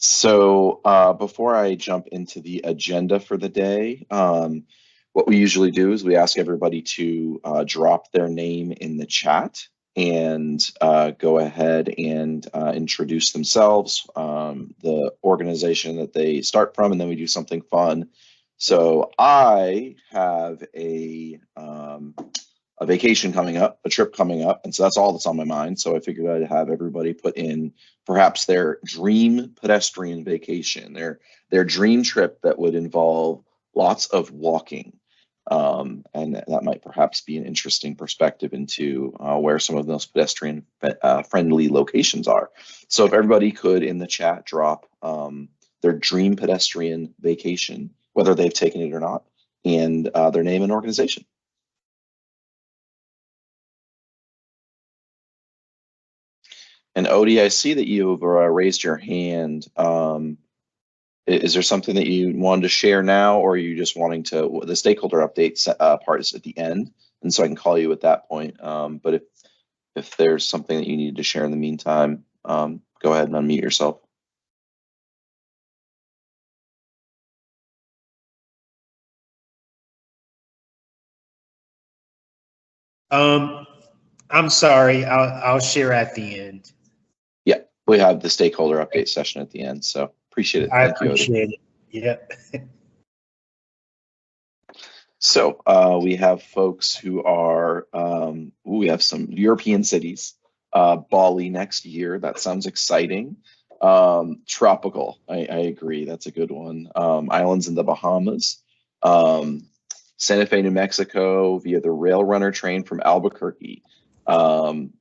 So before I jump into the agenda for the day, what we usually do is we ask everybody to drop their name in the chat and go ahead and introduce themselves, the organization that they start from, and then we do something fun. So I have a vacation coming up, a trip coming up, and so that's all that's on my mind. So I figured I'd have everybody put in perhaps their dream pedestrian vacation, their dream trip that would involve lots of walking. And that might perhaps be an interesting perspective into where some of those pedestrian friendly locations are. So if everybody could in the chat drop their dream pedestrian vacation, whether they've taken it or not, and their name and organization. And Odie, I see that you've raised your hand. Is there something that you wanted to share now, or are you just wanting to? The stakeholder update part is at the end, and so I can call you at that point. But if there's something that you needed to share in the meantime, go ahead and unmute yourself. I'm sorry. I'll share at the end. Yeah, we have the stakeholder update session at the end, so appreciate it. Thank you, appreciate it. Yep. So we have folks who are, we have some European cities, Bali next year. That sounds exciting. Tropical, I agree. That's a good one. Islands in the Bahamas. Santa Fe, New Mexico via the Rail Runner train from Albuquerque.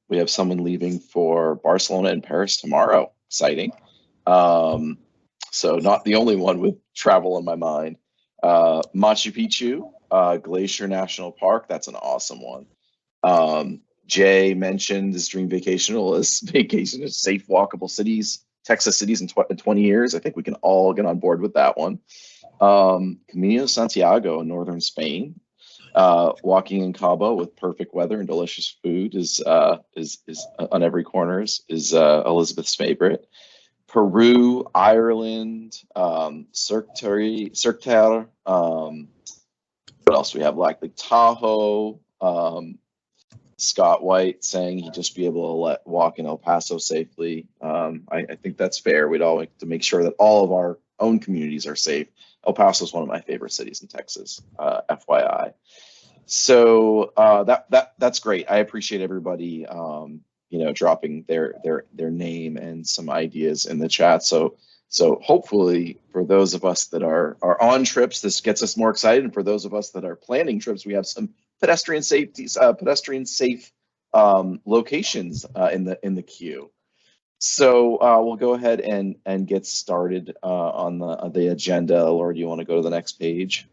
We have someone leaving for Barcelona and Paris tomorrow. Exciting. So not the only one with travel in my mind. Machu Picchu, Glacier National Park. That's an awesome one. Jay mentioned his dream vacation is safe, walkable cities, Texas cities in 20 years. I think we can all get on board with that one. Camino Santiago in northern Spain. Walking in Cabo with perfect weather and delicious food is on every corner is Elizabeth's favorite. Peru, Ireland, Cirque Terre. What else do we have? Lake Tahoe. Scott White saying he'd just be able to walk in El Paso safely. I think that's fair. We'd all like to make sure that all of our own communities are safe. El Paso is one of my favorite cities in Texas, FYI. So that's great. I appreciate everybody, dropping their name and some ideas in the chat. So hopefully for those of us that are on trips, this gets us more excited. And for those of us that are planning trips, we have some pedestrian safe locations in the queue. So we'll go ahead and get started on the agenda. Laura, do you want to go to the next page?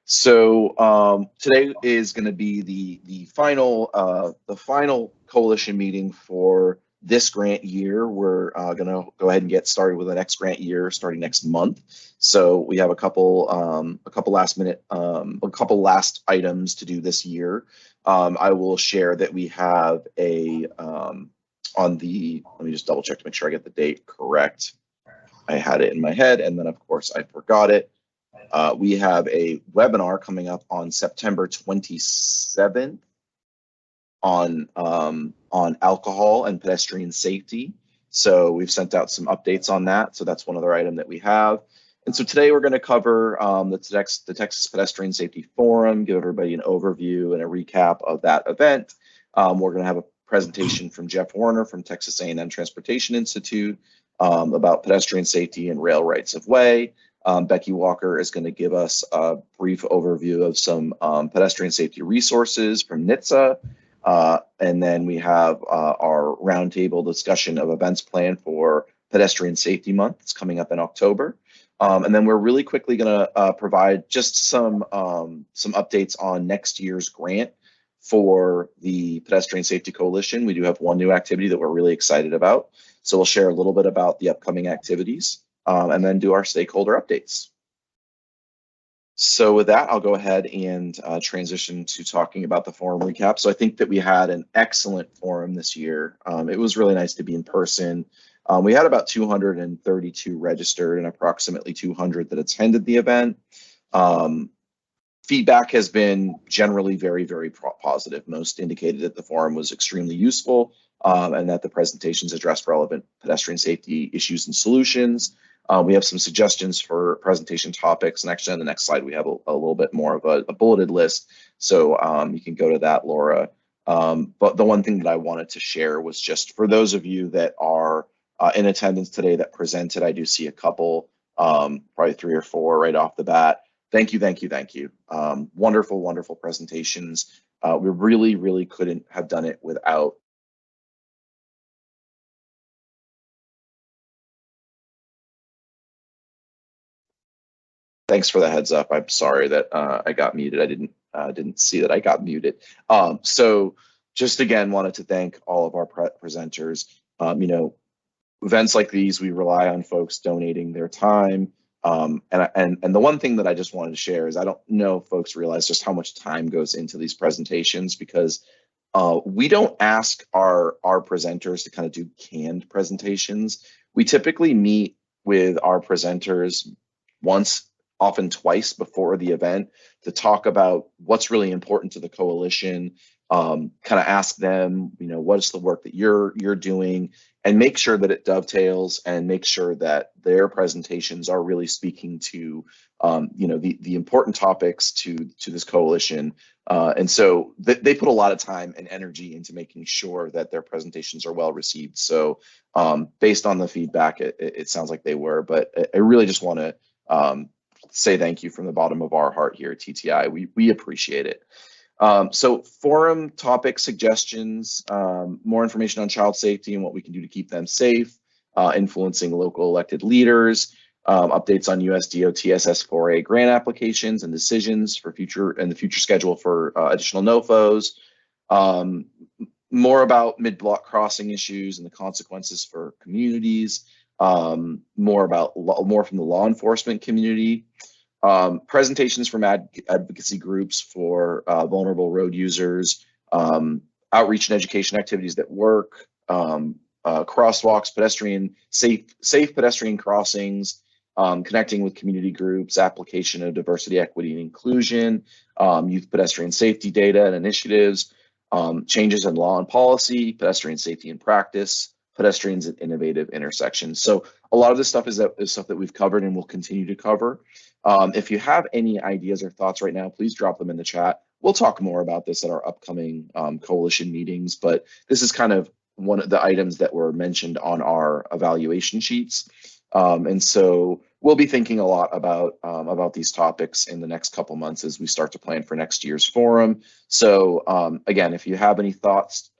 So today is going to be the final coalition meeting for this grant year. We're going to go ahead and get started with the next grant year starting next month. So we have a couple last items to do this year. I will share that we have let me just double check to make sure I get the date correct. I had it in my head and then of course I forgot it. We have a webinar coming up on September 27th on alcohol and pedestrian safety. So we've sent out some updates on that. So that's one other item that we have. And so today we're going to cover the Texas Pedestrian Safety Forum, give everybody an overview and a recap of that event. We're going to have a presentation from Jeff Warner from Texas A&M Transportation Institute about pedestrian safety and rail rights of way. Becky Walker is going to give us a brief overview of some pedestrian safety resources from NHTSA. And then we have our roundtable discussion of events planned for Pedestrian Safety Month. It's coming up in October. And then we're really quickly going to provide just some updates on next year's grant for the Pedestrian Safety Coalition. We do have one new activity that we're really excited about. So we'll share a little bit about the upcoming activities and then do our stakeholder updates. So with that, I'll go ahead and transition to talking about the forum recap. So I think that we had an excellent forum this year. It was really nice to be in person. We had about 232 registered and approximately 200 that attended the event. Feedback has been generally very, very positive. Most indicated that the forum was extremely useful and that the presentations addressed relevant pedestrian safety issues and solutions. We have some suggestions for presentation topics, and actually on the next slide we have a little bit more of a bulleted list, so you can go to that, Laura. But the one thing that I wanted to share was just for those of you that are in attendance today that presented, I do see a couple, probably 3 or 4 right off the bat. Thank you, thank you, thank you. Wonderful, wonderful presentations. We really, really couldn't have done it without Thanks for the heads up. I'm sorry that I got muted. I didn't see that I got muted. So just again, wanted to thank all of our presenters. You know, events like these, we rely on folks donating their time. And the one thing that I just wanted to share is I don't know if folks realize just how much time goes into these presentations, because we don't ask our presenters to kind of do canned presentations. We typically meet with our presenters once, often twice before the event to talk about what's really important to the coalition, kind of ask them, you know, what's the work that you're doing, and make sure that it dovetails and make sure that their presentations are really speaking to, you know, the important topics to this coalition. And so they put a lot of time and energy into making sure that their presentations are well received. So based on the feedback, it sounds like they were, but I really just want to say thank you from the bottom of our heart here at TTI. We appreciate it. So forum topic suggestions, more information on child safety and what we can do to keep them safe, influencing local elected leaders, updates on USDOT SS4A grant applications and decisions for the future schedule for additional NOFOs, more about mid-block crossing issues and the consequences for communities, more from the law enforcement community, presentations from advocacy groups for vulnerable road users, outreach and education activities that work, crosswalks, safe pedestrian crossings, connecting with community groups, application of diversity, equity, and inclusion, youth pedestrian safety data and initiatives, changes in law and policy, pedestrian safety and practice, pedestrians at innovative intersections. So a lot of this stuff is stuff that we've covered and will continue to cover. If you have any ideas or thoughts right now, please drop them in the chat. We'll talk more about this at our upcoming coalition meetings, but this is kind of one of the items that were mentioned on our evaluation sheets. And so we'll be thinking a lot about these topics in the next couple months as we start to plan for next year's forum. So again, if you have any thoughts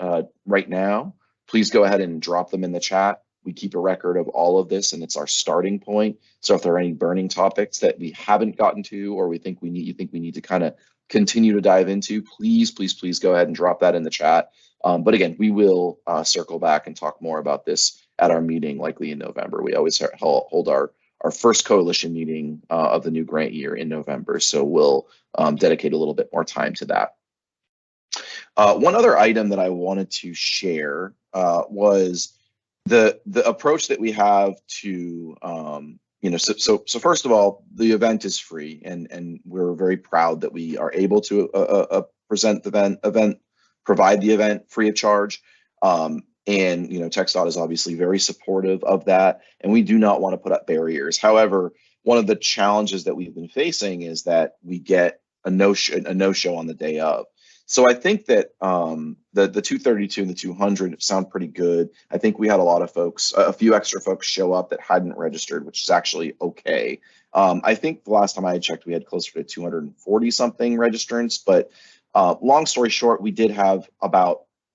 right now, please go ahead and drop them in the chat. We keep a record of all of this, and it's our starting point. So if there are any burning topics that we haven't gotten to, or you think we need to kind of continue to dive into, please go ahead and drop that in the chat. But again, we will circle back and talk more about this at our meeting, likely in November. We always hold our first coalition meeting of the new grant year in November, so we'll dedicate a little bit more time to that. One other item that I wanted to share was the approach that we have to, you know, so first of all, the event is free, and we're very proud that we are able to present the event, provide the event free of charge. And, you know, TxDOT is obviously very supportive of that, and we do not want to put up barriers. However, one of the challenges that we've been facing is that we get a no-show on the day of. So I think that the 232 and the 200 sound pretty good. I think we had a lot of folks, a few extra folks show up that hadn't registered, which is actually okay. I think the last time I checked, we had closer to 240 something registrants, but long story short, we did have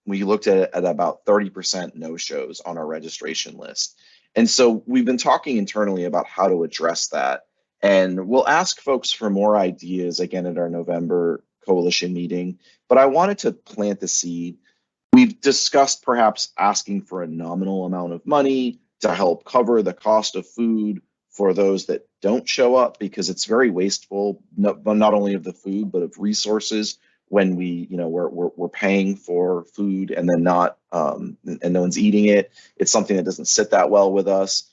we looked at about 30% no-shows on our registration list. And so we've been talking internally about how to address that. And we'll ask folks for more ideas again at our November coalition meeting, but I wanted to plant the seed. We've discussed perhaps asking for a nominal amount of money to help cover the cost of food for those that don't show up, because it's very wasteful, not only of the food, but of resources when we're paying for food and then not, and no one's eating it. It's something that doesn't sit that well with us.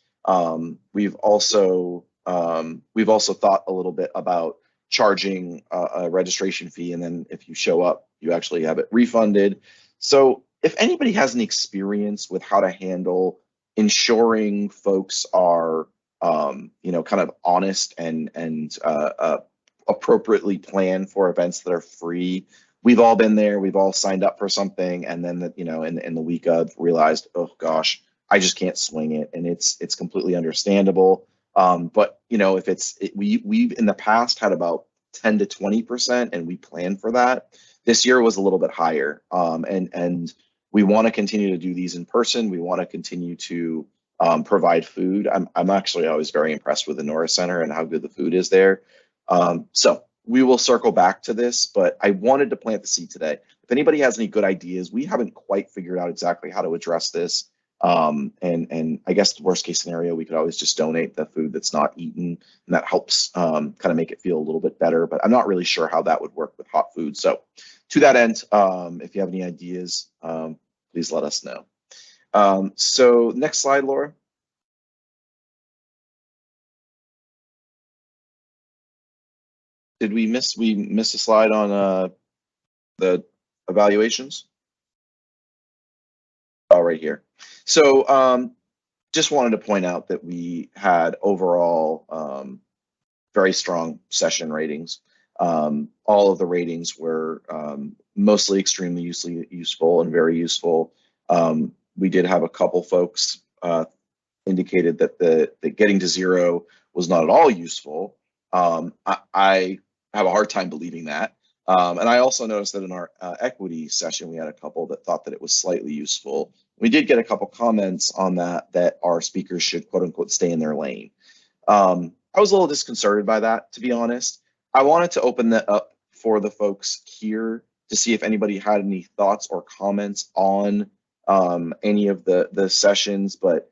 We've also thought a little bit about charging a registration fee, and then if you show up, you actually have it refunded. So if anybody has any experience with how to handle ensuring folks are, kind of honest and appropriately plan for events that are free. We've all been there. We've all signed up for something, and then in the week of realized, oh gosh, I just can't swing it, and it's completely understandable. But if we've in the past had about 10 to 20%, and we plan for that. This year was a little bit higher, and we want to continue to do these in person. We want to continue to provide food. I'm actually always very impressed with the Norris Center and how good the food is there. So we will circle back to this, but I wanted to plant the seed today. If anybody has any good ideas, we haven't quite figured out exactly how to address this. And I guess the worst case scenario, we could always just donate the food that's not eaten, and that helps kind of make it feel a little bit better, but I'm not really sure how that would work with hot food. So to that end, if you have any ideas, please let us know. So next slide, Laura. Did we miss a slide on the evaluations? Oh, right here. So just wanted to point out that we had overall very strong session ratings. All of the ratings were mostly extremely useful and very useful. We did have a couple folks indicated that the getting to 0 was not at all useful. I have a hard time believing that. And I also noticed that in our equity session, we had a couple that thought that it was slightly useful. We did get a couple comments on that our speakers should, quote unquote, stay in their lane. I was a little disconcerted by that, to be honest. I wanted to open that up for the folks here to see if anybody had any thoughts or comments on any of the sessions, but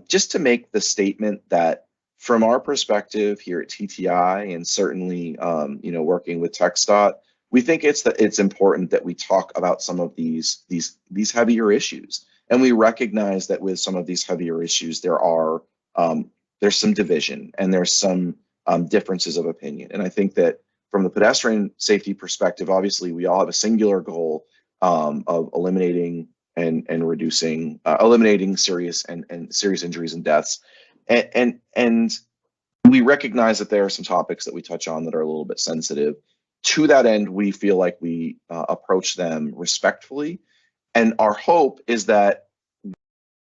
just to make the statement that from our perspective here at TTI, and certainly working with TxDOT, we think it's important that we talk about some of these heavier issues, and we recognize that with some of these heavier issues there's some division and there's some differences of opinion. And I think that from the pedestrian safety perspective, obviously we all have a singular goal of eliminating and reducing, eliminating serious injuries and deaths. And we recognize that there are some topics that we touch on that are a little bit sensitive. To that end, we feel like we approach them respectfully. And our hope is that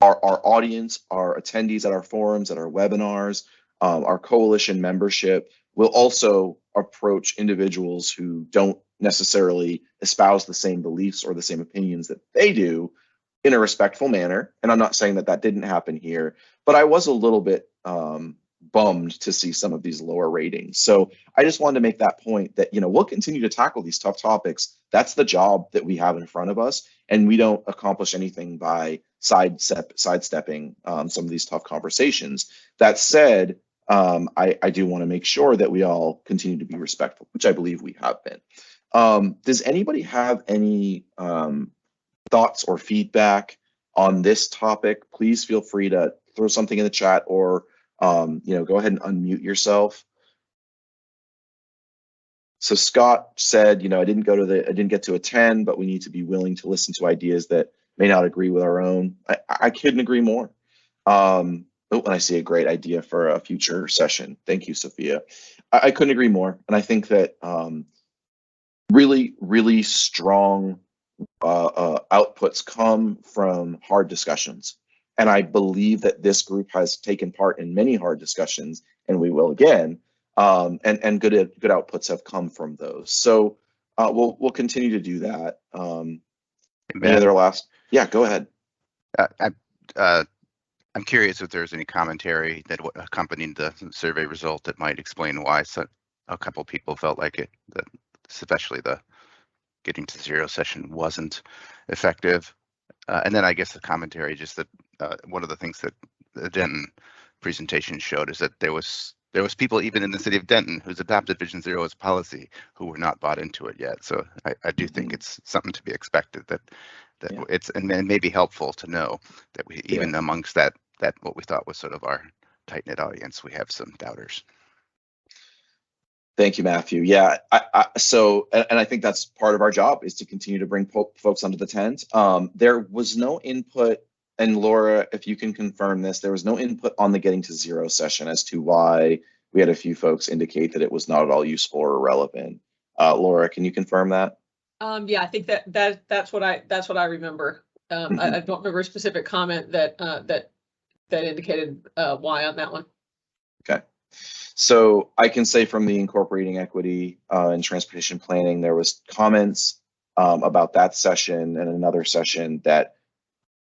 our audience, our attendees at our forums, at our webinars, our coalition membership will also approach individuals who don't necessarily espouse the same beliefs or the same opinions that they do in a respectful manner. And I'm not saying that didn't happen here, but I was a little bit bummed to see some of these lower ratings. So I just wanted to make that point that, we'll continue to tackle these tough topics. That's the job that we have in front of us. And we don't accomplish anything by sidestepping some of these tough conversations. That said, I do want to make sure that we all continue to be respectful, which I believe we have been. Does anybody have any thoughts or feedback on this topic? Please feel free to throw something in the chat or go ahead and unmute yourself. So Scott said, I didn't get to attend, but we need to be willing to listen to ideas that may not agree with our own. I couldn't agree more. And I see a great idea for a future session. Thank you, Sophia. I couldn't agree more. And I think that really, really strong outputs come from hard discussions. And I believe that this group has taken part in many hard discussions, and we will again. And good outputs have come from those. So we'll continue to do that. Any other last? Yeah, go ahead. I'm curious if there's any commentary that accompanied the survey result that might explain why a couple people felt like it, especially the getting to 0 session wasn't effective. And then I guess the commentary, just that one of the things that Denton presentation showed is that there was people even in the city of Denton who's adopted Vision Zero as policy who were not bought into it yet. So I do think it's something to be expected that it's and may be helpful to know that we even amongst that what we thought was sort of our tight knit audience, we have some doubters. Thank you, Matthew. Yeah, so I think that's part of our job is to continue to bring folks under the tent. There was no input, and Laura, if you can confirm this, there was no input on the Getting to Zero session as to why we had a few folks indicate that it was not at all useful or relevant. Laura, can you confirm that? Yeah, I think that's what I remember. I don't remember a specific comment that indicated why on that one. Okay. So I can say from the Incorporating Equity and Transportation Planning, there was comments about that session and another session that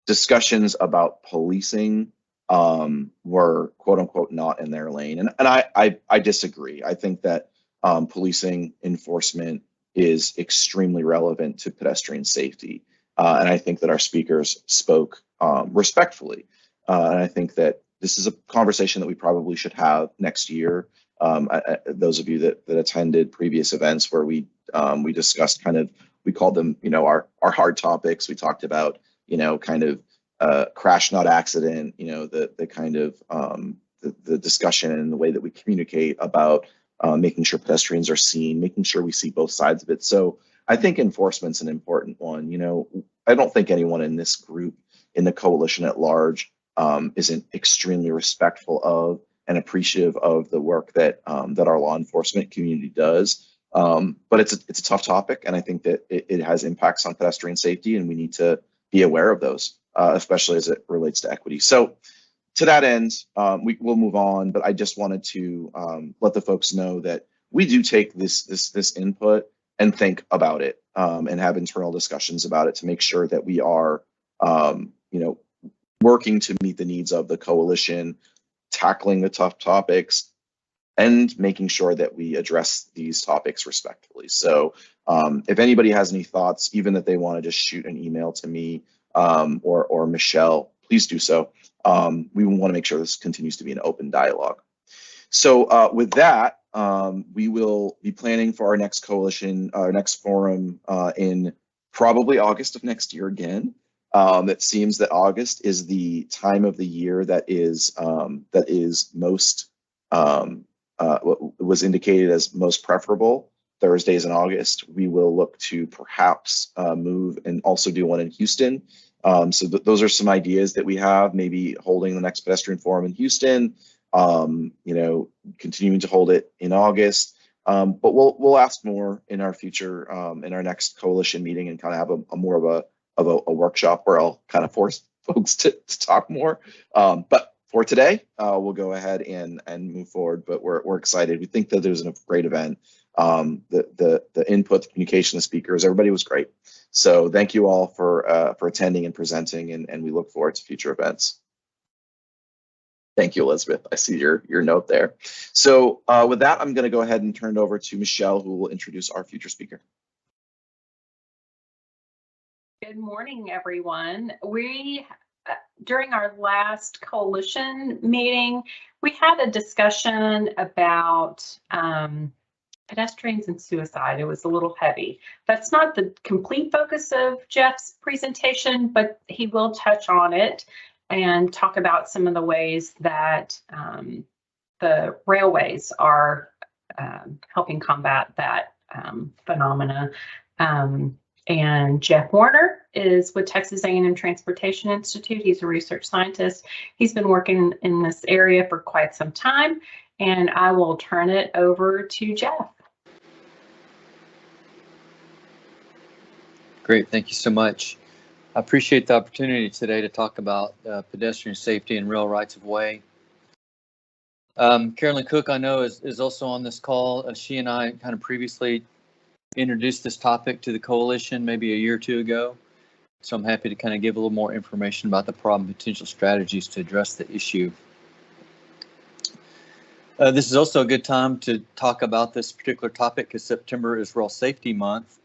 discussions about policing were quote unquote not in their lane. And I disagree. I think that policing enforcement is extremely relevant to pedestrian safety. And I think that our speakers spoke respectfully. And I think that this is a conversation that we probably should have next year. Those of you that attended previous events where we discussed kind of, we called them, our hard topics. We talked about, kind of crash, not accident, the kind of the discussion and the way that we communicate about making sure pedestrians are seen, making sure we see both sides of it. So I think enforcement's an important one. I don't think anyone in this group, in the coalition at large, isn't extremely respectful of and appreciative of the work that that our law enforcement community does. But it's a tough topic, and I think that it has impacts on pedestrian safety, and we need to be aware of those, especially as it relates to equity. So to that end, we'll move on, but I just wanted to let the folks know that we do take this input and think about it and have internal discussions about it to make sure that we are, working to meet the needs of the coalition, tackling the tough topics, and making sure that we address these topics respectfully. So if anybody has any thoughts, even that they want to just shoot an email to me or Michelle, please do so. We want to make sure this continues to be an open dialogue. So with that, we will be planning for our next coalition, our next forum in probably August of next year again. It seems that August is the time of the year that is most what was indicated as most preferable. Thursdays in August. We will look to perhaps move and also do one in Houston. So those are some ideas that we have. Maybe holding the next pedestrian forum in Houston. Continuing to hold it in August. But we'll ask more in our future in our next coalition meeting and kind of have a more of a workshop where I'll kind of force folks to talk more. But for today, we'll go ahead and move forward. But we're excited. We think that there's a great event. The input, the communication, the speakers, everybody was great. So thank you all for attending and presenting, and we look forward to future events. Thank you, Elizabeth. I see your note there. So with that, I'm going to go ahead and turn it over to Michelle, who will introduce our future speaker. Good morning, everyone. We, during our last coalition meeting, we had a discussion about pedestrians and suicide. It was a little heavy. That's not the complete focus of Jeff's presentation, but he will touch on it and talk about some of the ways that the railways are helping combat that phenomena. And Jeff Warner is with Texas A&M Transportation Institute. He's a research scientist. He's been working in this area for quite some time, and I will turn it over to Jeff. Great, thank you so much. I appreciate the opportunity today to talk about pedestrian safety and rail rights of way. Carolyn Cook, I know, is also on this call. She and I kind of previously introduced this topic to the coalition maybe a year or two ago. So I'm happy to kind of give a little more information about the problem, potential strategies to address the issue. This is also a good time to talk about this particular topic because September is Rail Safety Month,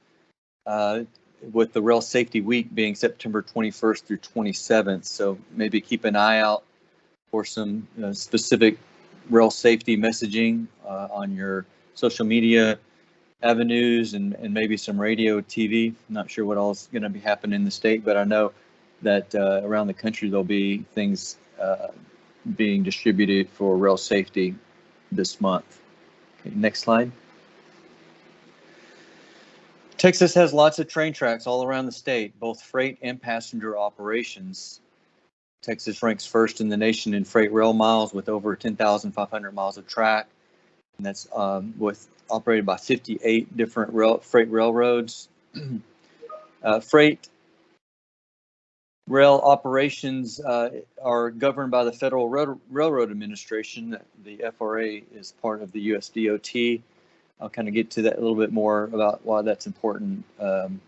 with the Rail Safety Week being September 21st through 27th. So maybe keep an eye out for some specific rail safety messaging on your social media avenues and maybe some radio, TV. I'm not sure what all is going to be happening in the state, but I know that around the country there'll be things being distributed for rail safety this month. Okay, next slide. Texas has lots of train tracks all around the state, both freight and passenger operations. Texas ranks first in the nation in freight rail miles with over 10,500 miles of track. And that's operated by 58 different freight railroads. Freight rail operations are governed by the Federal Railroad Administration. The FRA is part of the US DOT. I'll kind of get to that a little bit more about why that's important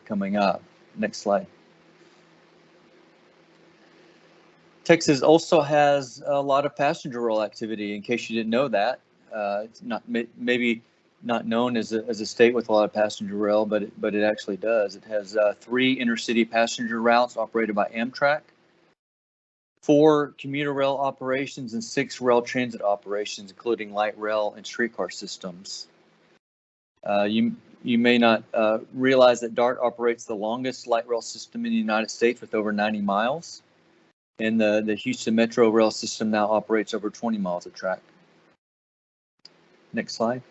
coming up. Next slide. Texas also has a lot of passenger rail activity. In case you didn't know that, it's not maybe not known as a state with a lot of passenger rail, but it actually does. It has 3 intercity passenger routes operated by Amtrak, 4 commuter rail operations, and 6 rail transit operations, including light rail and streetcar systems. You may not realize that DART operates the longest light rail system in the United States with over 90 miles. And the Houston Metro rail system now operates over 20 miles of track. Next slide.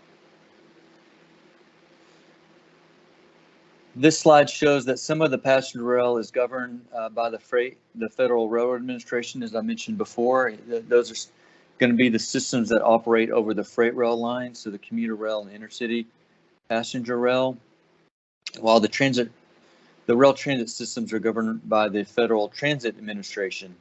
This slide shows that some of the passenger rail is governed by the Federal Railroad Administration, as I mentioned before. Those are going to be the systems that operate over the freight rail line, so the commuter rail and intercity passenger rail, while the rail transit systems are governed by the Federal Transit Administration.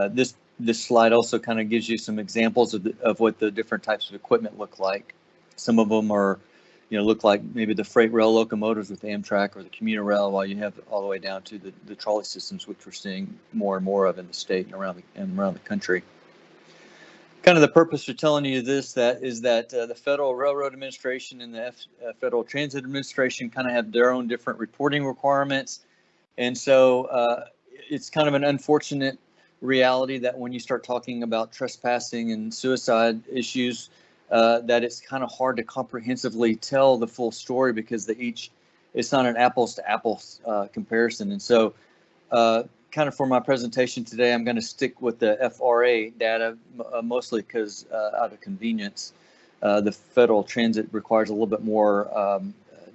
This slide also kind of gives you some examples of what the different types of equipment look like. Some of them are, look like maybe the freight rail locomotives with Amtrak or the commuter rail, while you have all the way down to the trolley systems, which we're seeing more and more of in the state and around the country. Kind of the purpose for telling you this is that the Federal Railroad Administration and the Federal Transit Administration kind of have their own different reporting requirements. And so it's kind of an unfortunate reality that when you start talking about trespassing and suicide issues, that it's kind of hard to comprehensively tell the full story because it's not an apples to apples comparison. And so kind of for my presentation today, I'm going to stick with the FRA data, mostly because out of convenience. The Federal Transit requires a little bit more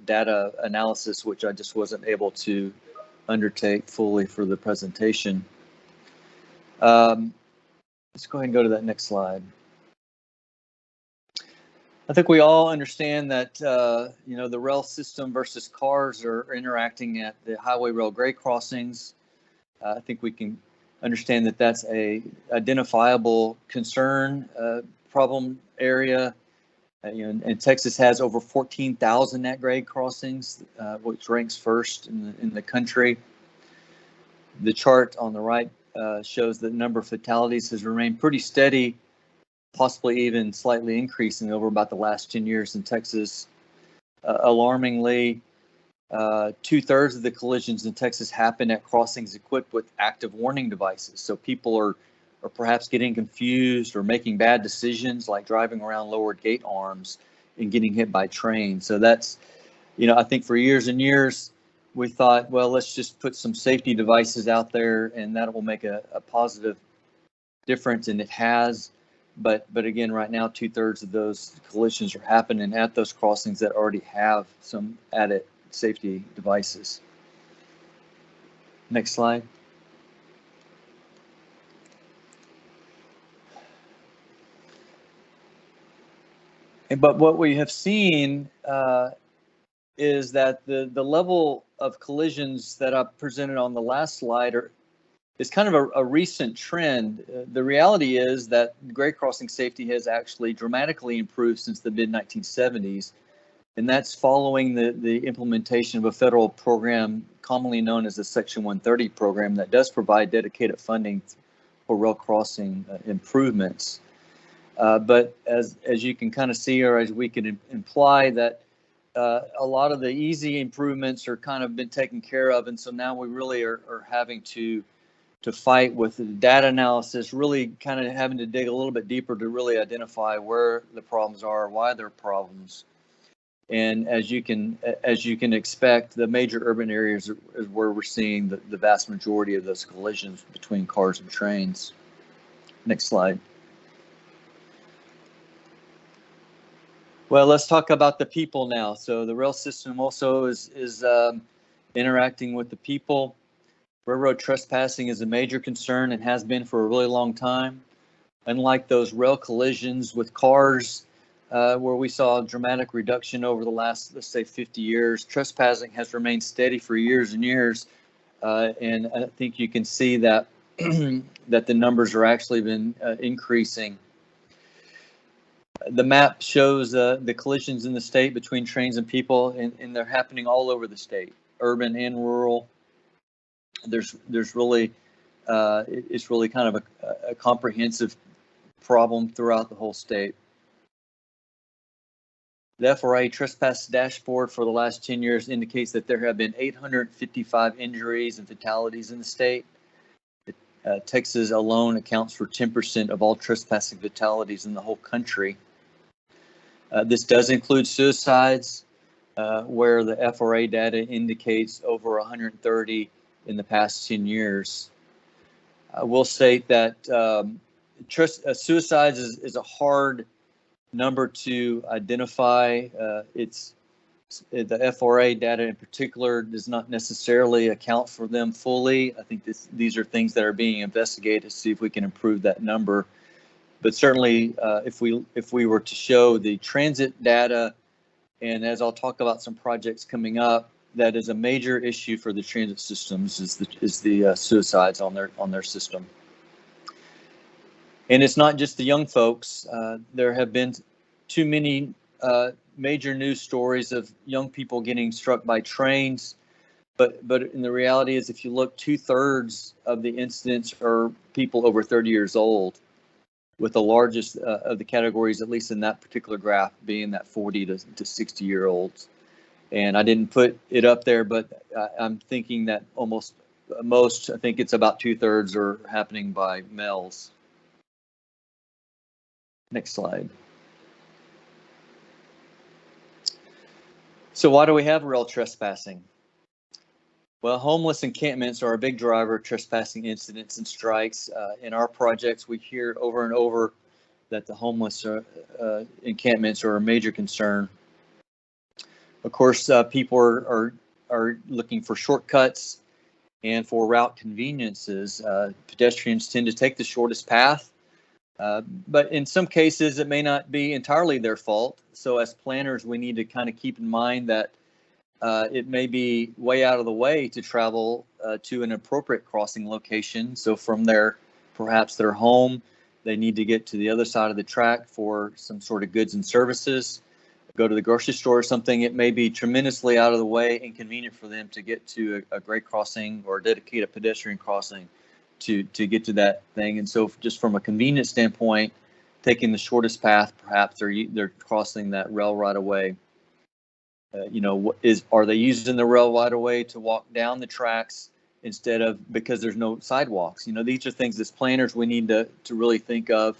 data analysis, which I just wasn't able to undertake fully for the presentation. Let's go ahead and go to that next slide. I think we all understand that the rail system versus cars are interacting at the highway rail grade crossings. I think we can understand that that's a identifiable concern, problem area. And Texas has over 14,000 net grade crossings, which ranks first in the country. The chart on the right shows that the number of fatalities has remained pretty steady, possibly even slightly increasing over about the last 10 years in Texas. Alarmingly, 2/3 of the collisions in Texas happen at crossings equipped with active warning devices. So people are perhaps getting confused or making bad decisions, like driving around lowered gate arms and getting hit by trains. So that's, I think for years and years, we thought, well, let's just put some safety devices out there and that will make a positive difference, and it has. But again, right now, 2/3 of those collisions are happening at those crossings that already have some added safety devices. Next slide. But what we have seen is that the level of collisions that I presented on the last slide is kind of a recent trend. The reality is that grade crossing safety has actually dramatically improved since the mid-1970s. And that's following the implementation of a federal program commonly known as the Section 130 program that does provide dedicated funding for rail crossing improvements. But as you can kind of see, or as we can imply, that a lot of the easy improvements are kind of been taken care of. And so now we really are having to to fight with the data analysis, really kind of having to dig a little bit deeper to really identify where the problems are, why they're problems. And as you can expect, the major urban areas is where we're seeing the vast majority of those collisions between cars and trains. Next slide. Well, let's talk about the people now. So the rail system also is interacting with the people. Railroad trespassing is a major concern and has been for a really long time. Unlike those rail collisions with cars, where we saw a dramatic reduction over the last, let's say, 50 years, trespassing has remained steady for years and years. And I think you can see that that the numbers are actually been increasing. The map shows the collisions in the state between trains and people, and they're happening all over the state, urban and rural. There's really, it's really kind of a comprehensive problem throughout the whole state. The FRA trespass dashboard for the last 10 years indicates that there have been 855 injuries and fatalities in the state. Texas alone accounts for 10% of all trespassing fatalities in the whole country. This does include suicides, where the FRA data indicates over 130 in the past 10 years. I will state that suicides is a hard number to identify. The FRA data in particular does not necessarily account for them fully. I think these are things that are being investigated to see if we can improve that number. But certainly, if we were to show the transit data, and as I'll talk about some projects coming up, that is a major issue for the transit systems is the suicides on their system. And it's not just the young folks. There have been too many major news stories of young people getting struck by trains. But in the reality is, if you look, 2/3 of the incidents are people over 30 years old, with the largest of the categories, at least in that particular graph, being that 40 to 60-year-olds. And I didn't put it up there, but I'm thinking that I think it's about 2/3 are happening by males. Next slide. So why do we have rail trespassing? Well, homeless encampments are a big driver of trespassing incidents and strikes. In our projects, we hear over and over that the homeless encampments are a major concern. Of course, people are looking for shortcuts and for route conveniences. Pedestrians tend to take the shortest path, but in some cases, it may not be entirely their fault. So as planners, we need to kind of keep in mind that it may be way out of the way to travel to an appropriate crossing location. So from perhaps their home, they need to get to the other side of the track for some sort of goods and services, go to the grocery store or something. It may be tremendously out of the way, inconvenient for them to get to a grade crossing or dedicate a pedestrian crossing to get to that thing. And so just from a convenience standpoint, taking the shortest path, perhaps they're crossing that rail right away. Are they using the rail right away to walk down the tracks instead of, because there's no sidewalks? These are things as planners we need to really think of.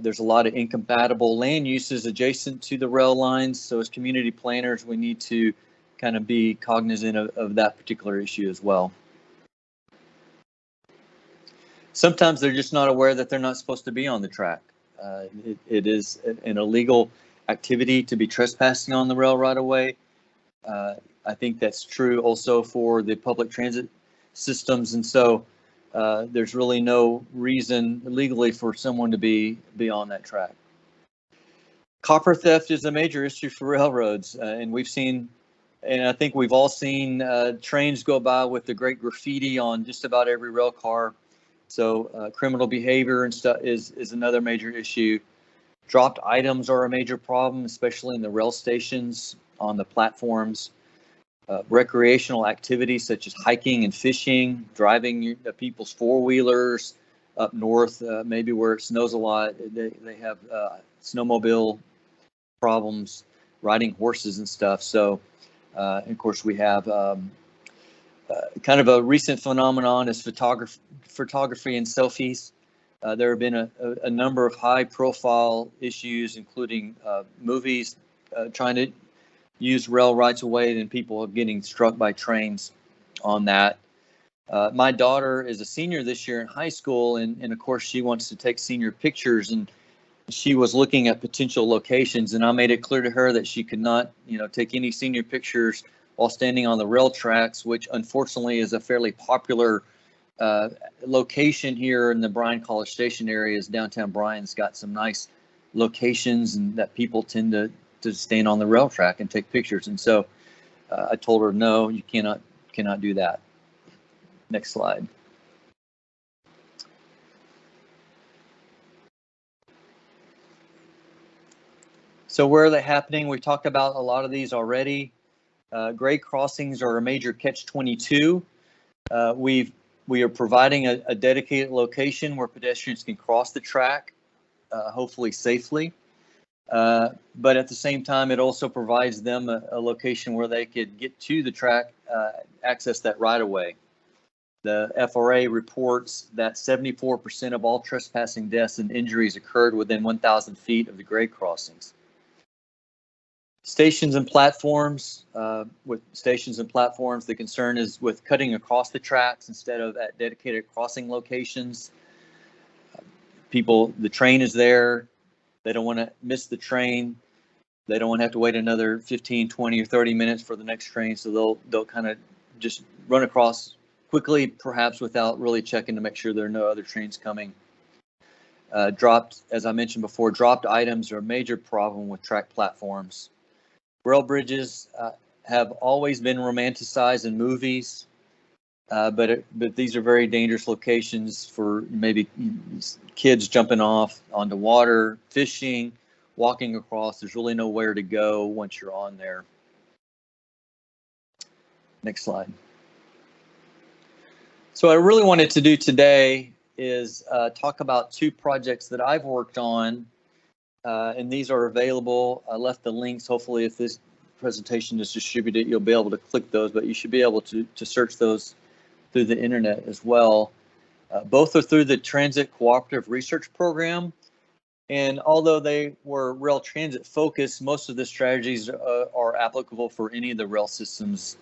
There's a lot of incompatible land uses adjacent to the rail lines. So as community planners, we need to kind of be cognizant of that particular issue as well. Sometimes they're just not aware that they're not supposed to be on the track. It is an illegal activity to be trespassing on the rail right away. I think that's true also for the public transit systems. And so there's really no reason legally for someone to be on that track. Copper theft is a major issue for railroads. And I think we've all seen trains go by with the great graffiti on just about every rail car. So criminal behavior and stuff is another major issue. Dropped items are a major problem, especially in the rail stations, on the platforms. Recreational activities such as hiking and fishing, driving people's four-wheelers up north, maybe where it snows a lot. They have snowmobile problems, riding horses and stuff. So, of course, we have Kind of a recent phenomenon is photography and selfies. There have been a number of high-profile issues, including movies trying to use rail rights of way, and people getting struck by trains on that. My daughter is a senior this year in high school, and of course she wants to take senior pictures, and she was looking at potential locations, and I made it clear to her that she could not, take any senior pictures while standing on the rail tracks, which unfortunately is a fairly popular location here in the Bryan College Station area. Is downtown Bryan's got some nice locations, and that people tend to stand on the rail track and take pictures. And so I told her, no, you cannot do that. Next slide. So where are they happening? We talked about a lot of these already. Grade crossings are a major catch-22. We are providing a dedicated location where pedestrians can cross the track, hopefully safely. But at the same time, it also provides them a location where they could get to the track, access that right of way. The FRA reports that 74% of all trespassing deaths and injuries occurred within 1,000 feet of the grade crossings. Stations and platforms, with stations and platforms, the concern is with cutting across the tracks instead of at dedicated crossing locations. The train is there. They don't want to miss the train. They don't want to have to wait another 15, 20, or 30 minutes for the next train. So they'll kind of just run across quickly, perhaps without really checking to make sure there are no other trains coming. As I mentioned before, dropped items are a major problem with track platforms. Rail bridges have always been romanticized in movies, but these are very dangerous locations for maybe kids jumping off onto water, fishing, walking across. There's really nowhere to go once you're on there. Next slide. So what I really wanted to do today is talk about two projects that I've worked on. And these are available. I left the links. Hopefully, if this presentation is distributed, you'll be able to click those, but you should be able to search those through the internet as well. Both are through the Transit Cooperative Research Program. And although they were rail transit focused, most of the strategies are applicable for any of the rail systems.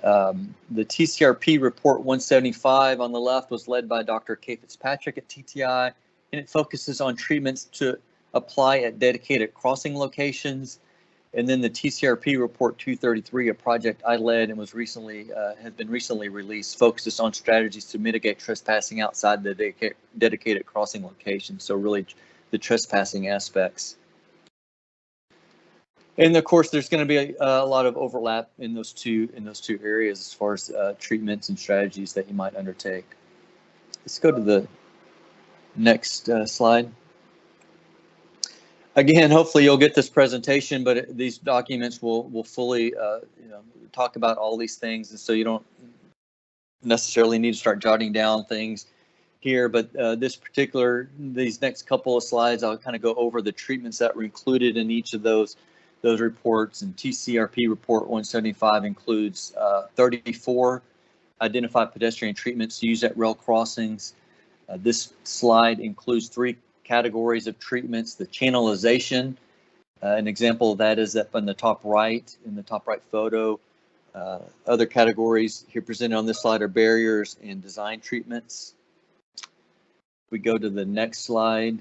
The TCRP report 175 on the left was led by Dr. Kay Fitzpatrick at TTI, and it focuses on treatments to apply at dedicated crossing locations. And then the TCRP report 233, a project I led and was has been recently released, focuses on strategies to mitigate trespassing outside the dedicated crossing locations. So really the trespassing aspects. And of course, there's going to be a lot of overlap in those two areas as far as treatments and strategies that you might undertake. Let's go to the next slide. Again, hopefully you'll get this presentation, but these documents will fully talk about all these things, and so you don't necessarily need to start jotting down things here. But these next couple of slides, I'll kind of go over the treatments that were included in each of those reports. And TCRP report 175 includes 34 identified pedestrian treatments used at rail crossings. This slide includes 3 categories of treatments. The channelization, an example of that is up in the top right, photo. Other categories here presented on this slide are barriers and design treatments. We go to the next slide.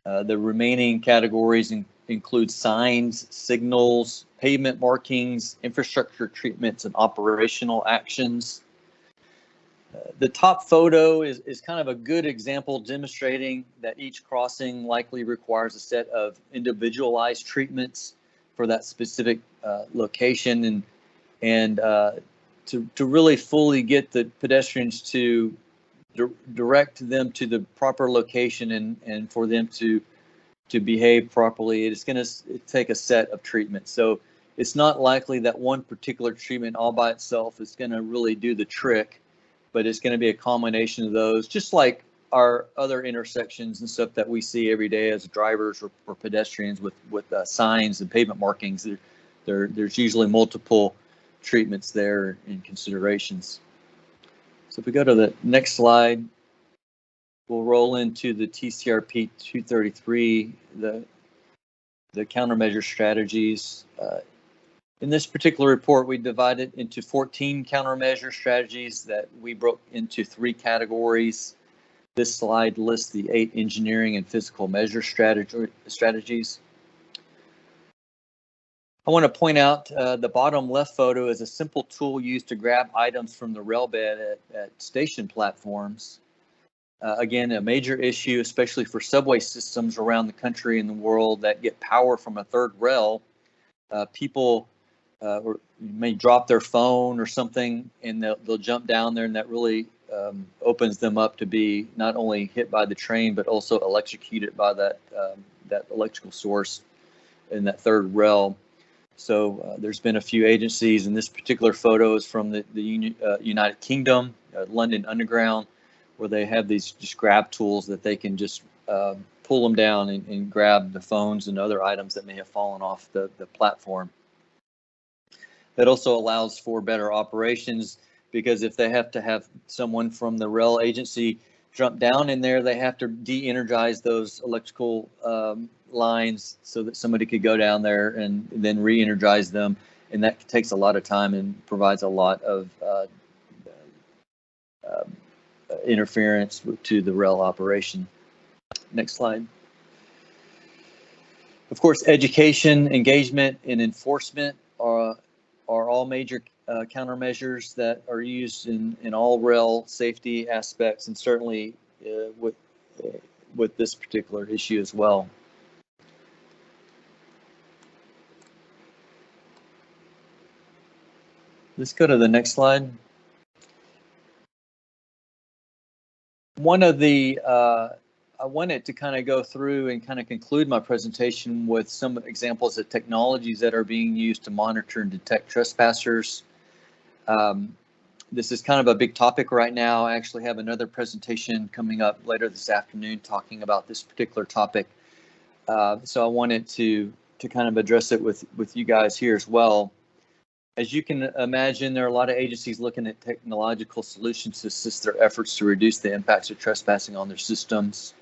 The remaining categories include signs, signals, pavement markings, infrastructure treatments, and operational actions. The top photo is kind of a good example demonstrating that each crossing likely requires a set of individualized treatments for that specific location, and to really fully get the pedestrians to direct them to the proper location and for them to behave properly, it's going to take a set of treatments. So it's not likely that one particular treatment all by itself is going to really do the trick, but it's going to be a combination of those, just like our other intersections and stuff that we see every day as drivers or pedestrians with signs and pavement markings. There's usually multiple treatments there and considerations. So if we go to the next slide, we'll roll into the TCRP 233, the countermeasure strategies. In this particular report, we divided into 14 countermeasure strategies that we broke into 3 categories. This slide lists the 8 engineering and physical measure strategies. I want to point out the bottom left photo is a simple tool used to grab items from the rail bed at station platforms. Again, a major issue, especially for subway systems around the country and the world that get power from a third rail. People may drop their phone or something, and they'll jump down there, and that really opens them up to be not only hit by the train, but also electrocuted by that electrical source in that third rail. So there's been a few agencies, and this particular photo is from the United Kingdom, London Underground, where they have these just grab tools that they can just pull them down and grab the phones and other items that may have fallen off the platform. That also allows for better operations, because if they have to have someone from the rail agency jump down in there, they have to de-energize those electrical lines so that somebody could go down there and then re-energize them. And that takes a lot of time and provides a lot of interference to the rail operation. Next slide. Of course, education, engagement, and enforcement are all major countermeasures that are used in all rail safety aspects, and certainly with this particular issue as well. Let's go to the next slide. One of the, I wanted to kind of go through and kind of conclude my presentation with some examples of technologies that are being used to monitor and detect trespassers. This is kind of a big topic right now. I actually have another presentation coming up later this afternoon talking about this particular topic. So I wanted to kind of address it with you guys here as well. As you can imagine, there are a lot of agencies looking at technological solutions to assist their efforts to reduce the impacts of trespassing on their systems.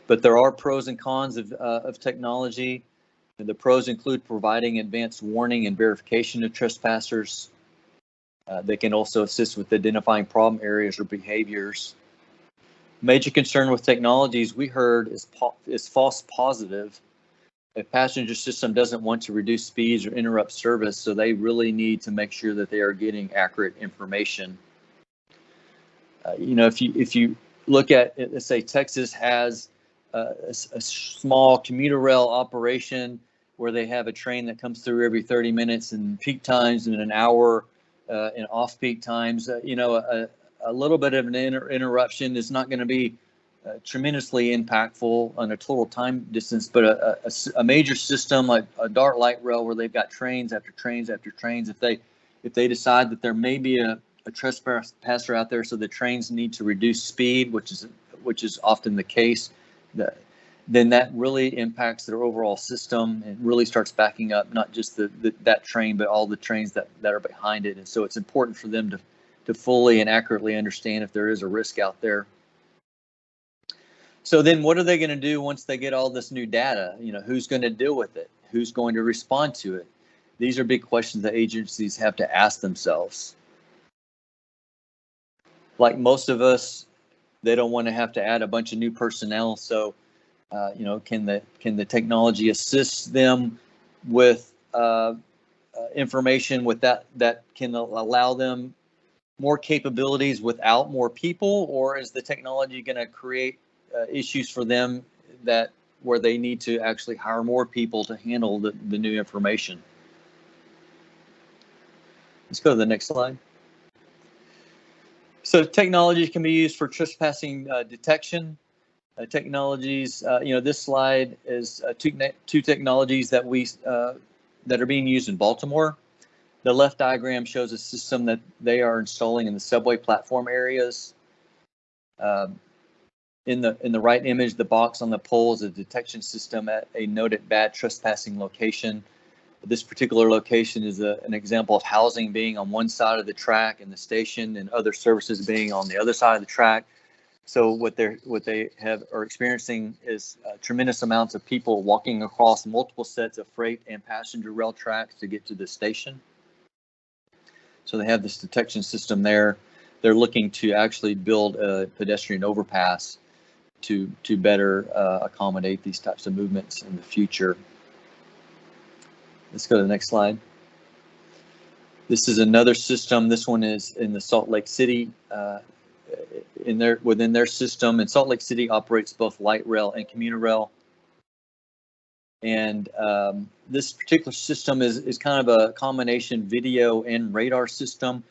But there are pros and cons of technology. And the pros include providing advanced warning and verification of trespassers. They can also assist with identifying problem areas or behaviors. Major concern with technologies we heard is false positive. A passenger system doesn't want to reduce speeds or interrupt service, so they really need to make sure that they are getting accurate information. You know, if you look at, let's say Texas has a small commuter rail operation where they have a train that comes through every 30 minutes in peak times and an hour in off-peak times. You know, a little bit of an interruption is not going to be tremendously impactful on a total time distance, but a major system like a dark light rail where they've got trains after trains after trains, if they decide that there may be a trespasser out there, so the trains need to reduce speed, which is often the case, then that really impacts their overall system and really starts backing up not just that train, but all the trains that are behind it. And so it's important for them to fully and accurately understand if there is a risk out there. So then what are they going to do once they get all this new data? You know, who's going to deal with it? Who's going to respond to it? These are big questions that agencies have to ask themselves. Like most of us, they don't want to have to add a bunch of new personnel. So, you know, can the technology assist them with information with that can allow them more capabilities without more people, or is the technology going to create issues for them where they need to actually hire more people to handle the new information? Let's go to the next slide. So technology can be used for trespassing detection. Technologies, you know, this slide is two technologies that are being used in Baltimore. The left diagram shows a system that they are installing in the subway platform areas. In the right image, the box on the pole is a detection system at a noted bad trespassing location. This particular location is an example of housing being on one side of the track and the station, and other services being on the other side of the track. So what they are experiencing is tremendous amounts of people walking across multiple sets of freight and passenger rail tracks to get to the station. So they have this detection system there. They're looking to actually build a pedestrian overpass to better accommodate these types of movements in the future. Let's go to the next slide. This is another system. This one is in the Salt Lake City. Within their system, and Salt Lake City operates both light rail and commuter rail. And this particular system is kind of a combination video and radar system,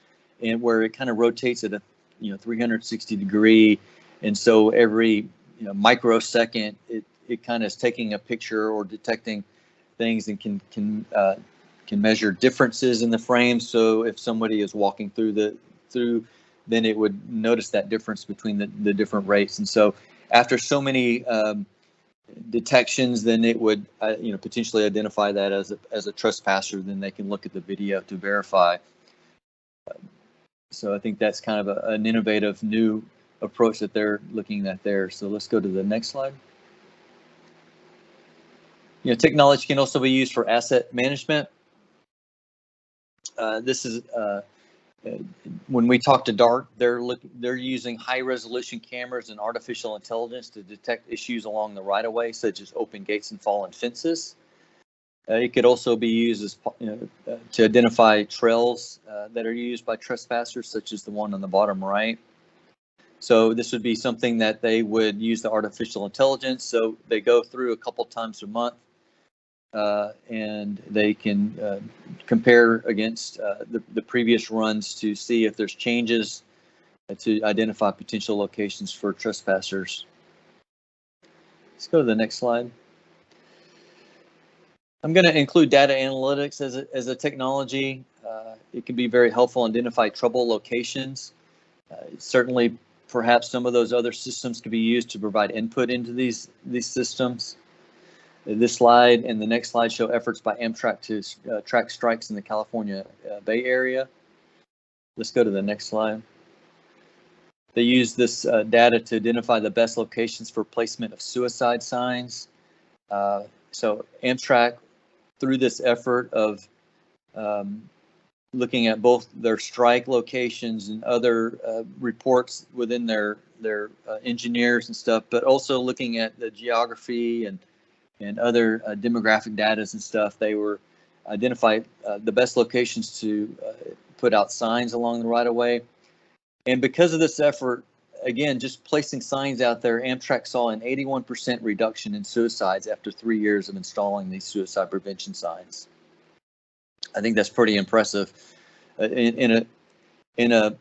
and where it kind of rotates at a 360 degree, and so every microsecond it kind of is taking a picture or detecting things, and can measure differences in the frames. So if somebody is walking through, then it would notice that difference between the different rates. And so after so many detections, then it would potentially identify that as a trespasser. Then they can look at the video to verify. So I think that's kind of an innovative new approach that they're looking at there. So let's go to the next slide. Technology can also be used for asset management. This is when we talk to DART, they're using high resolution cameras and artificial intelligence to detect issues along the right of way, such as open gates and fallen fences. It could also be used as to identify trails that are used by trespassers, such as the one on the bottom right. So this would be something that they would use the artificial intelligence. So they go through a couple times a month, and they can compare against the previous runs to see if there's changes to identify potential locations for trespassers. Let's go to the next slide. I'm going to include data analytics as a technology. It can be very helpful in identify trouble locations. Certainly, perhaps some of those other systems could be used to provide input into these systems. This slide and the next slide show efforts by Amtrak to track strikes in the California Bay Area. Let's go to the next slide. They use this data to identify the best locations for placement of suicide signs. So Amtrak, through this effort of looking at both their strike locations and other reports within their engineers and stuff, but also looking at the geography and other demographic data and stuff, they were identified the best locations to put out signs along the right of way. And because of this effort, again, just placing signs out there, Amtrak saw an 81% reduction in suicides after 3 years of installing these suicide prevention signs. I think that's pretty impressive. In an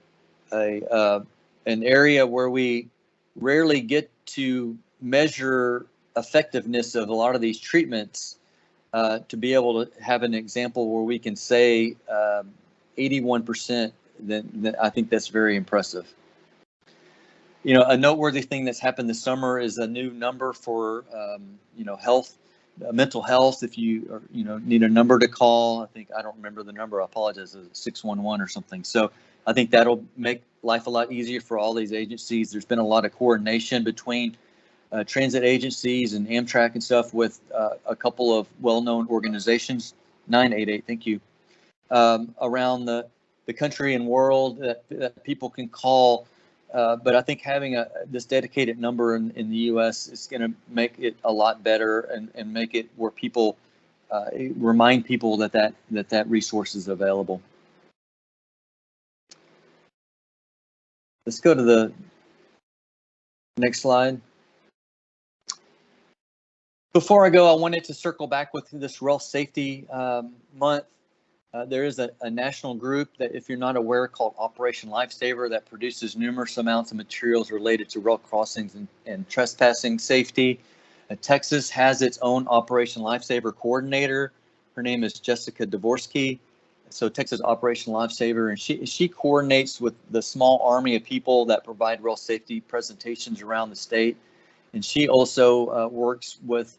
area where we rarely get to measure effectiveness of a lot of these treatments, to be able to have an example where we can say 81%, then I think that's very impressive. A noteworthy thing that's happened this summer is a new number for health, mental health. If you need a number to call, I don't remember the number. I apologize. It's 611 or something. So I think that'll make life a lot easier for all these agencies. There's been a lot of coordination between transit agencies and Amtrak and stuff with a couple of well-known organizations, 988, thank you, around the country and world that people can call. But I think having this dedicated number in the U.S. is going to make it a lot better and make it where people remind people that resource is available. Let's go to the next slide. Before I go, I wanted to circle back with this Rail Safety Month. There is a national group that, if you're not aware, called Operation Lifesaver, that produces numerous amounts of materials related to rail crossings and trespassing safety. Texas has its own Operation Lifesaver coordinator. Her name is Jessica Dvorsky. So Texas Operation Lifesaver, and she coordinates with the small army of people that provide rail safety presentations around the state. And she also works with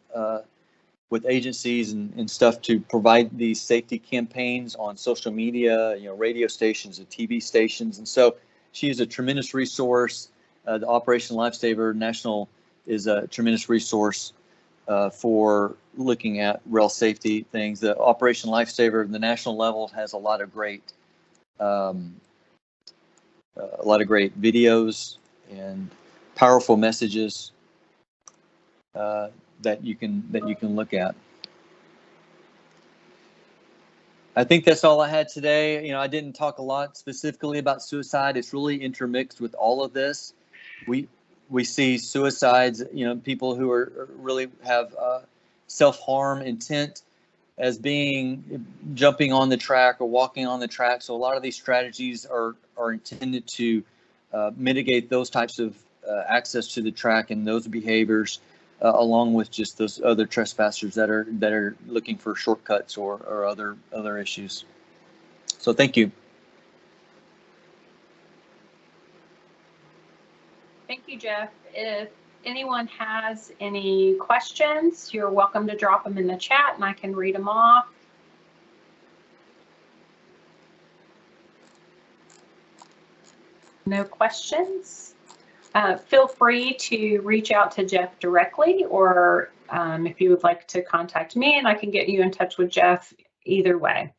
with agencies and stuff to provide these safety campaigns on social media, radio stations and TV stations. And so she is a tremendous resource. The Operation Lifesaver National is a tremendous resource for looking at rail safety things. The Operation Lifesaver at the national level has a lot of great videos and powerful messages that you can look at. I think that's all I had today. I didn't talk a lot specifically about suicide. It's really intermixed with all of this. We see suicides, people who are really have self-harm intent as being jumping on the track or walking on the track. So a lot of these strategies are intended to mitigate those types of access to the track and those behaviors, along with just those other trespassers that are looking for shortcuts or other issues. So thank you. Thank you, Jeff. If anyone has any questions, you're welcome to drop them in the chat and I can read them off. No questions? Feel free to reach out to Jeff directly, or if you would like to contact me, and I can get you in touch with Jeff either way.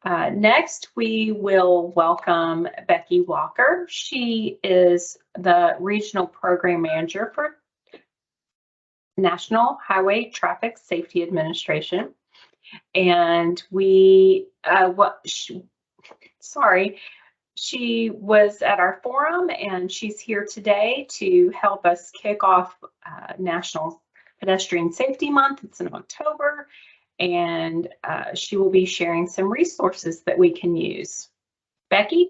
Next, we will welcome Becky Walker. She is the Regional Program Manager for National Highway Traffic Safety Administration. And she was at our forum, and she's here today to help us kick off National Pedestrian Safety Month. It's in October, and she will be sharing some resources that we can use. Becky?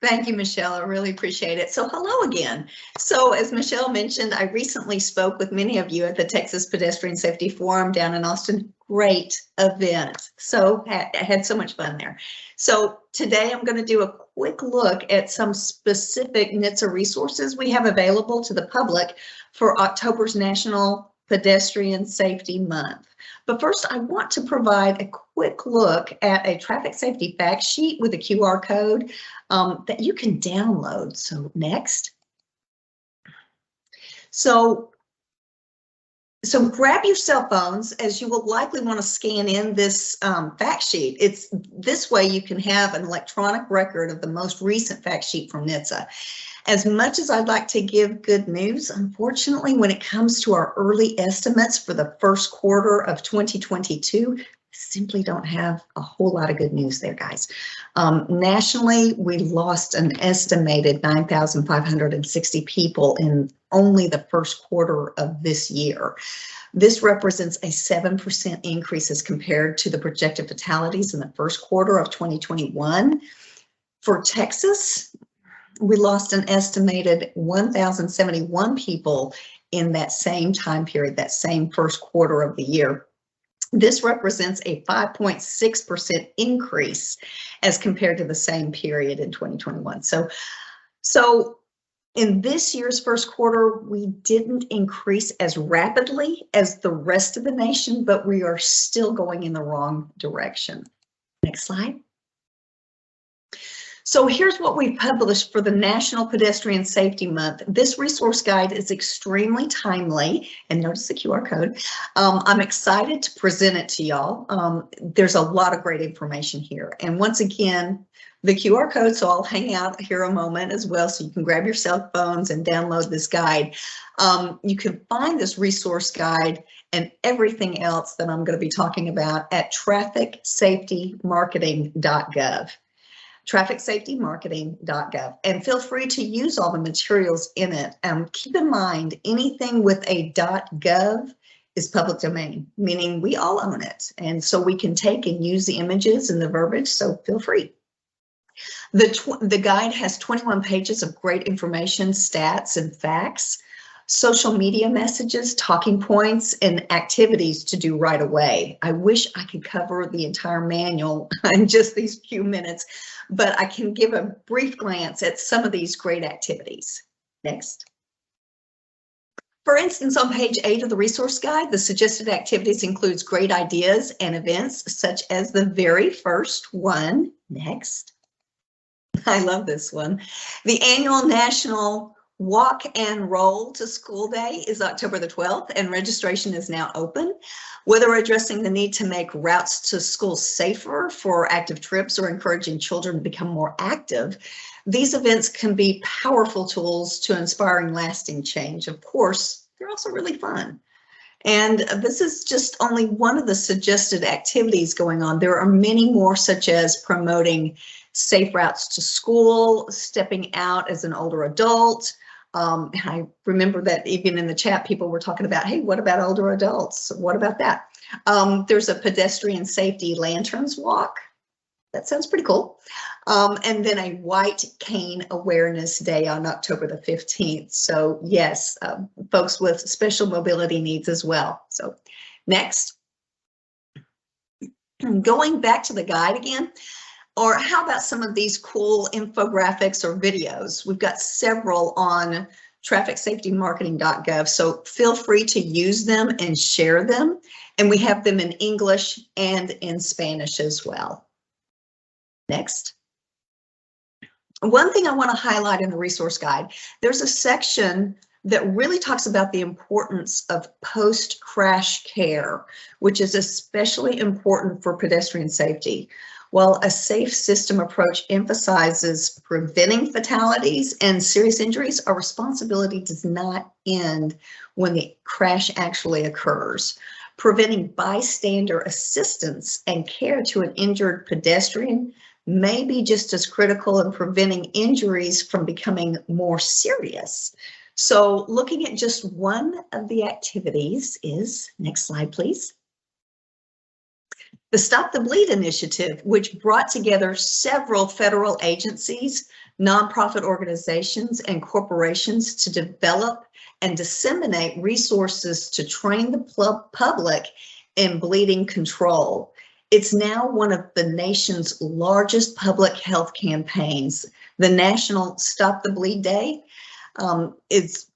Thank you, Michelle. I really appreciate it. So hello again. So as Michelle mentioned, I recently spoke with many of you at the Texas Pedestrian Safety Forum down in Austin. Great event. So I had so much fun there. So today I'm going to do a quick look at some specific NHTSA resources we have available to the public for October's National Pedestrian Safety Month. But first, I want to provide a quick look at a traffic safety fact sheet with a QR code that you can download. So next. So grab your cell phones, as you will likely want to scan in this fact sheet. It's this way you can have an electronic record of the most recent fact sheet from NHTSA. As much as I'd like to give good news, unfortunately, when it comes to our early estimates for the first quarter of 2022, simply don't have a whole lot of good news there, guys. Nationally, we lost an estimated 9,560 people in only the first quarter of this year. This represents a 7% increase as compared to the projected fatalities in the first quarter of 2021. For Texas, we lost an estimated 1,071 people in that same time period, that same first quarter of the year. This represents a 5.6% increase as compared to the same period in 2021. So in this year's first quarter, we didn't increase as rapidly as the rest of the nation, but we are still going in the wrong direction. Next slide. So here's what we published for the National Pedestrian Safety Month. This resource guide is extremely timely, and notice the QR code. I'm excited to present it to y'all. There's a lot of great information here. And once again, the QR code, so I'll hang out here a moment as well, so you can grab your cell phones and download this guide. You can find this resource guide and everything else that I'm going to be talking about at trafficsafetymarketing.gov. trafficsafetymarketing.gov, and feel free to use all the materials in it. Keep in mind, anything with a .gov is public domain, meaning we all own it. And so we can take and use the images and the verbiage, so feel free. The guide has 21 pages of great information, stats and facts, social media messages, talking points, and activities to do right away. I wish I could cover the entire manual in just these few minutes, but I can give a brief glance at some of these great activities. Next. For instance, on page 8 of the resource guide, the suggested activities includes great ideas and events such as the very first one. Next. I love this one. The annual National Walk and Roll to School Day is October the 12th, and registration is now open. Whether addressing the need to make routes to school safer for active trips or encouraging children to become more active, these events can be powerful tools to inspiring lasting change. Of course, they're also really fun. And this is just only one of the suggested activities going on. There are many more, such as promoting safe routes to school, stepping out as an older adult. I remember that even in the chat, people were talking about, hey, what about older adults? What about that? There's a pedestrian safety lanterns walk. That sounds pretty cool. And then a white cane awareness day on October the 15th. So yes, folks with special mobility needs as well. So next, going back to the guide again, or how about some of these cool infographics or videos? We've got several on trafficsafetymarketing.gov, so feel free to use them and share them. And we have them in English and in Spanish as well. Next. One thing I want to highlight in the resource guide, there's a section that really talks about the importance of post-crash care, which is especially important for pedestrian safety. While a safe system approach emphasizes preventing fatalities and serious injuries, our responsibility does not end when the crash actually occurs. Preventing bystander assistance and care to an injured pedestrian may be just as critical in preventing injuries from becoming more serious. So looking at just one of the activities is, next slide, please. The Stop the Bleed initiative, which brought together several federal agencies, nonprofit organizations, and corporations to develop and disseminate resources to train the public in bleeding control. It's now one of the nation's largest public health campaigns. The National Stop the Bleed Day is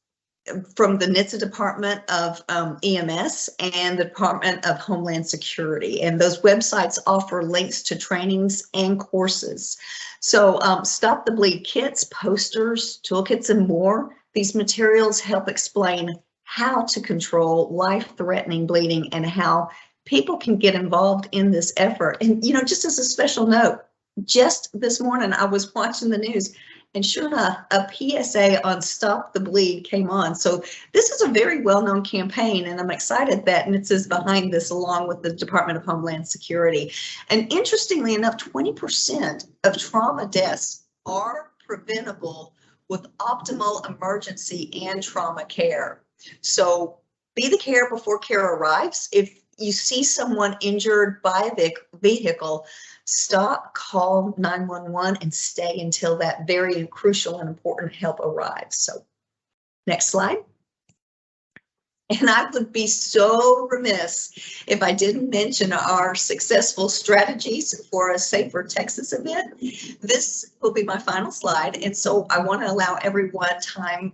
from the NHTSA Department of EMS and the Department of Homeland Security. And those websites offer links to trainings and courses. So Stop the Bleed kits, posters, toolkits, and more. These materials help explain how to control life-threatening bleeding and how people can get involved in this effort. And, you know, just as a special note, just this morning I was watching the news, and sure enough, a PSA on Stop the Bleed came on. So this is a very well-known campaign, and I'm excited that NHTSA is behind this along with the Department of Homeland Security. And interestingly enough, 20% of trauma deaths are preventable with optimal emergency and trauma care. So be the care before care arrives. If you see someone injured by a vehicle, stop, call 911, and stay until that very crucial and important help arrives. So next slide. And I would be so remiss if I didn't mention our successful strategies for a Safer Texas event. This will be my final slide. And so I want to allow everyone time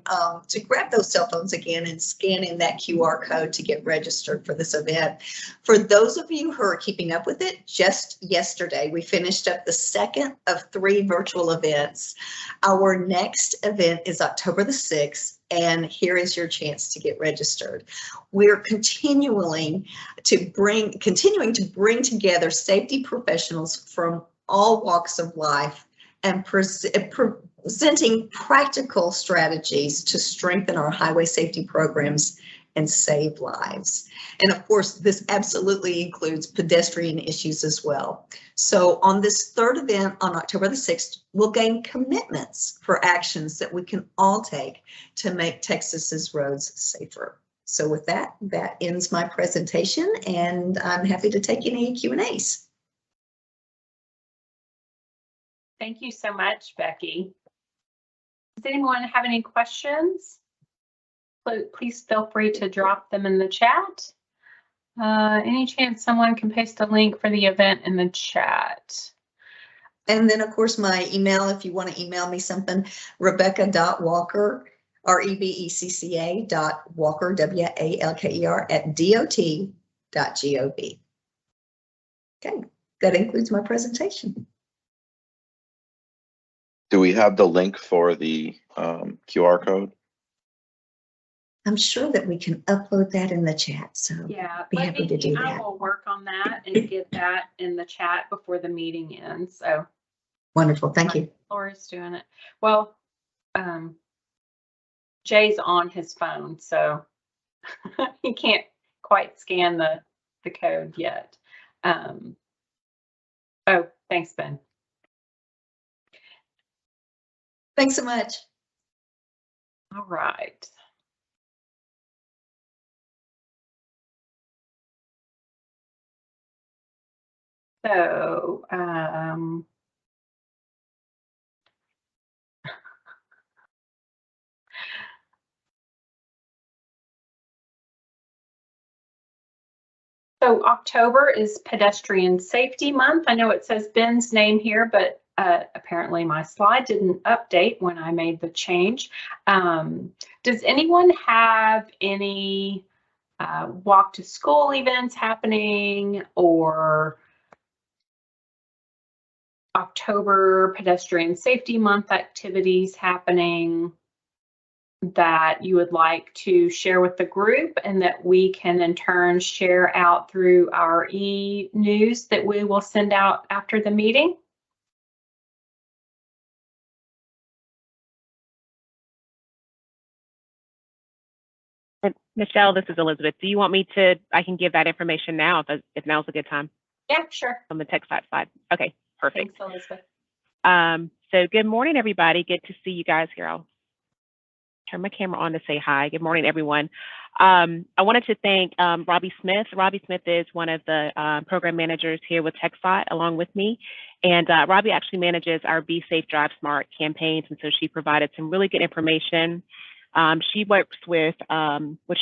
to grab those cell phones again and scan in that QR code to get registered for this event. For those of you who are keeping up with it, just yesterday, we finished up the second of 3 virtual events. Our next event is October the 6th. And here is your chance to get registered. We're continuing to bring together safety professionals from all walks of life and presenting practical strategies to strengthen our highway safety programs and save lives. And of course, this absolutely includes pedestrian issues as well. So on this 3rd event on October the 6th, we'll gain commitments for actions that we can all take to make Texas's roads safer. So with that, that ends my presentation, and I'm happy to take any Q&As. Thank you so much, Becky. Does anyone have any questions? Please feel free to drop them in the chat. Any chance someone can paste a link for the event in the chat? And then, of course, my email, if you want to email me something, Rebecca.Walker rebecca.walker, WALKER @dot.gov. Okay, that includes my presentation. Do we have the link for the QR code? I'm sure that we can upload that in the chat, so Yeah, be let happy to me, do I that. will work on that and get that in the chat before the meeting ends. So Wonderful, thank you. Laura's doing it. Well, Jay's on his phone, so he can't quite scan the code yet. Oh, thanks, Ben. Thanks so much. All right. So, so October is Pedestrian Safety Month. I know it says Ben's name here, but apparently my slide didn't update when I made the change. Does anyone have any walk to school events happening or October Pedestrian Safety Month activities happening that you would like to share with the group and that we can in turn share out through our e-news that we will send out after the meeting? Michelle, this is Elizabeth. Do you want me to, I can give that information now if now's a good time Yeah, sure. on the tech side. Okay, perfect. Thanks, Elizabeth. So good morning, everybody. Good to see you guys here. I'll turn my camera on to say hi. Good morning, everyone. I wanted to thank Robbie Smith. Robbie Smith is one of the program managers here with TechSot along with me. And Robbie actually manages our Be Safe, Drive Smart campaigns. And so she provided some really good information. She works with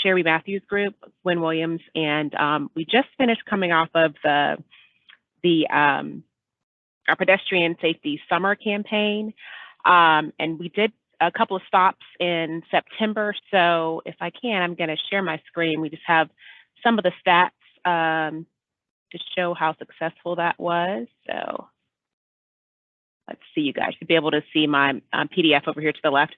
Sherry Matthews Group, Gwen Williams, and we just finished coming off of our pedestrian safety summer campaign. And we did a couple of stops in September. So if I can, I'm going to share my screen. We just have some of the stats to show how successful that was. So let's see, you guys should be able to see my PDF over here to the left.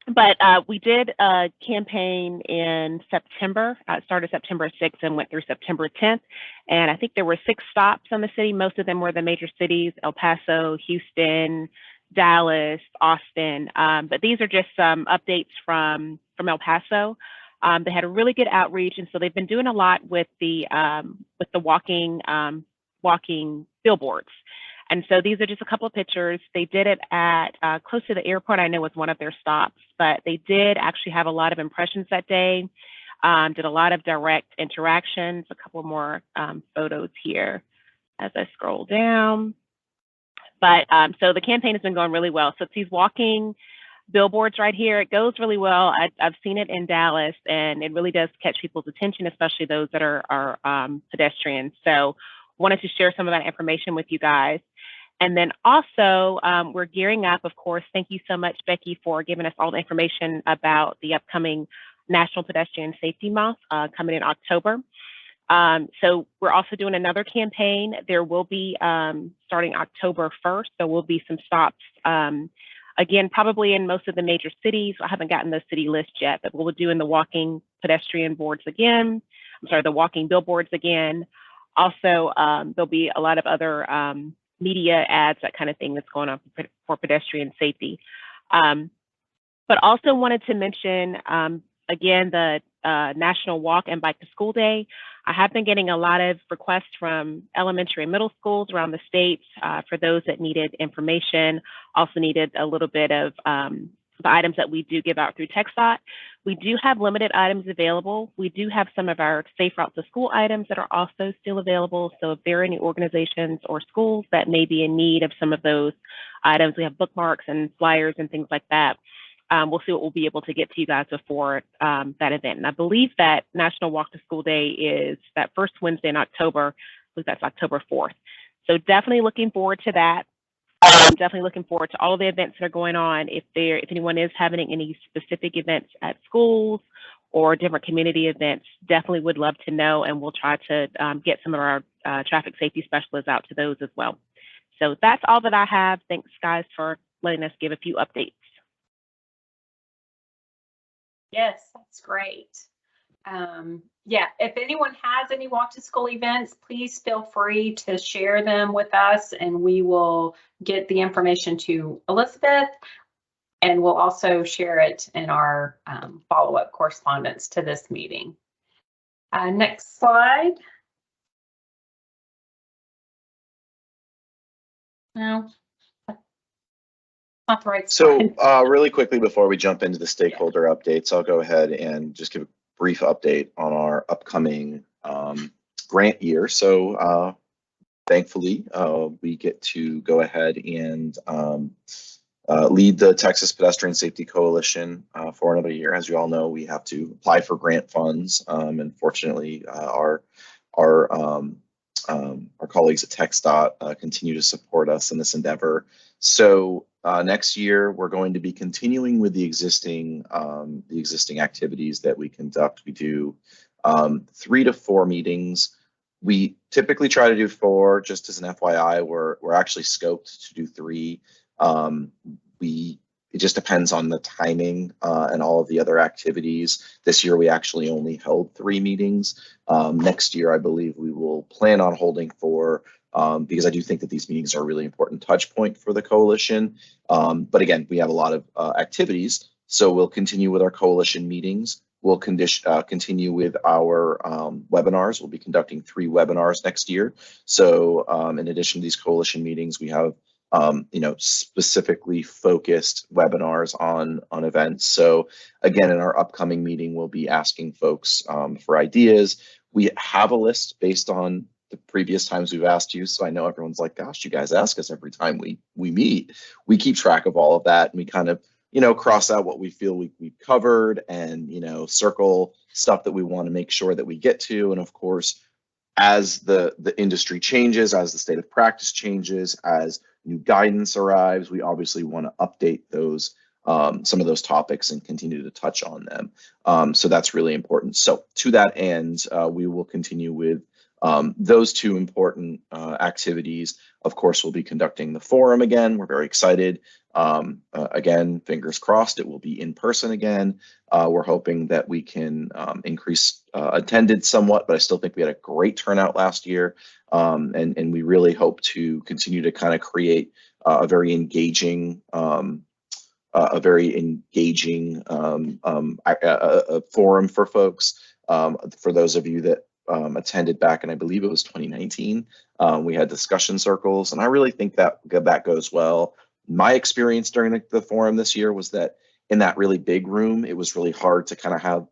But we did a campaign in September. It started September 6th and went through September 10th. And I think there were 6 stops on the city. Most of them were the major cities: El Paso, Houston, Dallas, Austin. But these are just some updates from El Paso. They had a really good outreach, and so they've been doing a lot with the walking billboards. And so these are just a couple of pictures. They did it at close to the airport, I know was one of their stops, but they did actually have a lot of impressions that day, did a lot of direct interactions, a couple more photos here as I scroll down. But so the campaign has been going really well. So it's these walking billboards right here. It goes really well. I've seen it in Dallas, and it really does catch people's attention, especially those that are pedestrians. So wanted to share some of that information with you guys. And then also, we're gearing up, of course. Thank you so much, Becky, for giving us all the information about the upcoming National Pedestrian Safety Month coming in October. So we're also doing another campaign. There will be, starting October 1st, there will be some stops, again, probably in most of the major cities. I haven't gotten the city list yet, but we'll be doing the walking pedestrian boards again. I'm sorry, the walking billboards again. Also, there'll be a lot of other media ads, that kind of thing that's going on for pedestrian safety. But also wanted to mention, again, the National Walk and Bike to School Day. I have been getting a lot of requests from elementary and middle schools around the state for those that needed information, also needed a little bit of the items that we do give out through TechSot. We do have limited items available. We do have some of our Safe Route to School items that are also still available. So if there are any organizations or schools that may be in need of some of those items, we have bookmarks and flyers and things like that. We'll see what we'll be able to get to you guys before that event. And I believe that National Walk to School Day is that first Wednesday in October. I believe that's October 4th. So definitely looking forward to that. Definitely looking forward to all of the events that are going on. If anyone is having any specific events at schools or different community events, definitely would love to know, and we'll try to get some of our traffic safety specialists out to those as well. So that's all that I have. Thanks, guys, for letting us give a few updates. Yes, that's great. Yeah, if anyone has any walk to school events, please feel free to share them with us, and we will get the information to Elizabeth, and we'll also share it in our follow-up correspondence to this meeting. Next slide. No, not the right slide. So really quickly before we jump into the stakeholder updates, I'll go ahead and just give a brief update on our upcoming grant year. So thankfully, we get to go ahead and lead the Texas Pedestrian Safety Coalition for another year. As you all know, we have to apply for grant funds, and fortunately, our colleagues at TxDOT continue to support us in this endeavor. So next year, we're going to be continuing with the existing activities that we conduct. We do 3 to 4 meetings. We typically try to do 4. Just as an FYI, we're actually scoped to do 3. It just depends on the timing and all of the other activities. This year, we actually only held 3 meetings. Next year, I believe we will plan on holding 4 because I do think that these meetings are a really important touch point for the coalition. But again, we have a lot of activities, so we'll continue with our coalition meetings. We'll continue with our webinars. We'll be conducting 3 webinars next year. So in addition to these coalition meetings, we have specifically focused webinars on events. So again, in our upcoming meeting, we'll be asking folks for ideas. We have a list based on the previous times we've asked you. So I know everyone's like, gosh, you guys ask us every time we meet. We keep track of all of that, and we kind of cross out what we feel we've covered, and circle stuff that we want to make sure that we get to. And of course, as the industry changes, as the state of practice changes, as new guidance arrives, we obviously want to update those some of those topics and continue to touch on them. So that's really important. So to that end, we will continue with those 2 important activities. Of course, we'll be conducting the forum again. We're very excited. Again, fingers crossed, it will be in person again. We're hoping that we can increase attendance somewhat, but I still think we had a great turnout last year. And we really hope to continue to kind of create a very engaging forum for folks. For those of you that attended back, and I believe it was 2019, we had discussion circles, and I really think that goes well. My experience during the forum this year was that in that really big room, it was really hard to kind of have,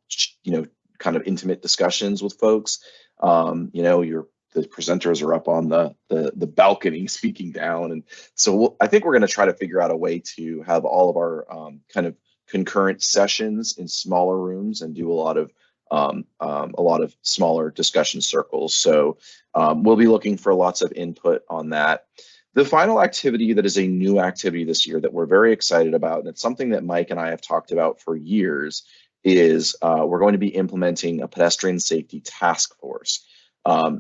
kind of intimate discussions with folks. The presenters are up on the balcony speaking down. And so I think we're going to try to figure out a way to have all of our kind of concurrent sessions in smaller rooms and do a lot of smaller discussion circles. So we'll be looking for lots of input on that. The final activity that is a new activity this year that we're very excited about, and it's something that Mike and I have talked about for years, is we're going to be implementing a pedestrian safety task force.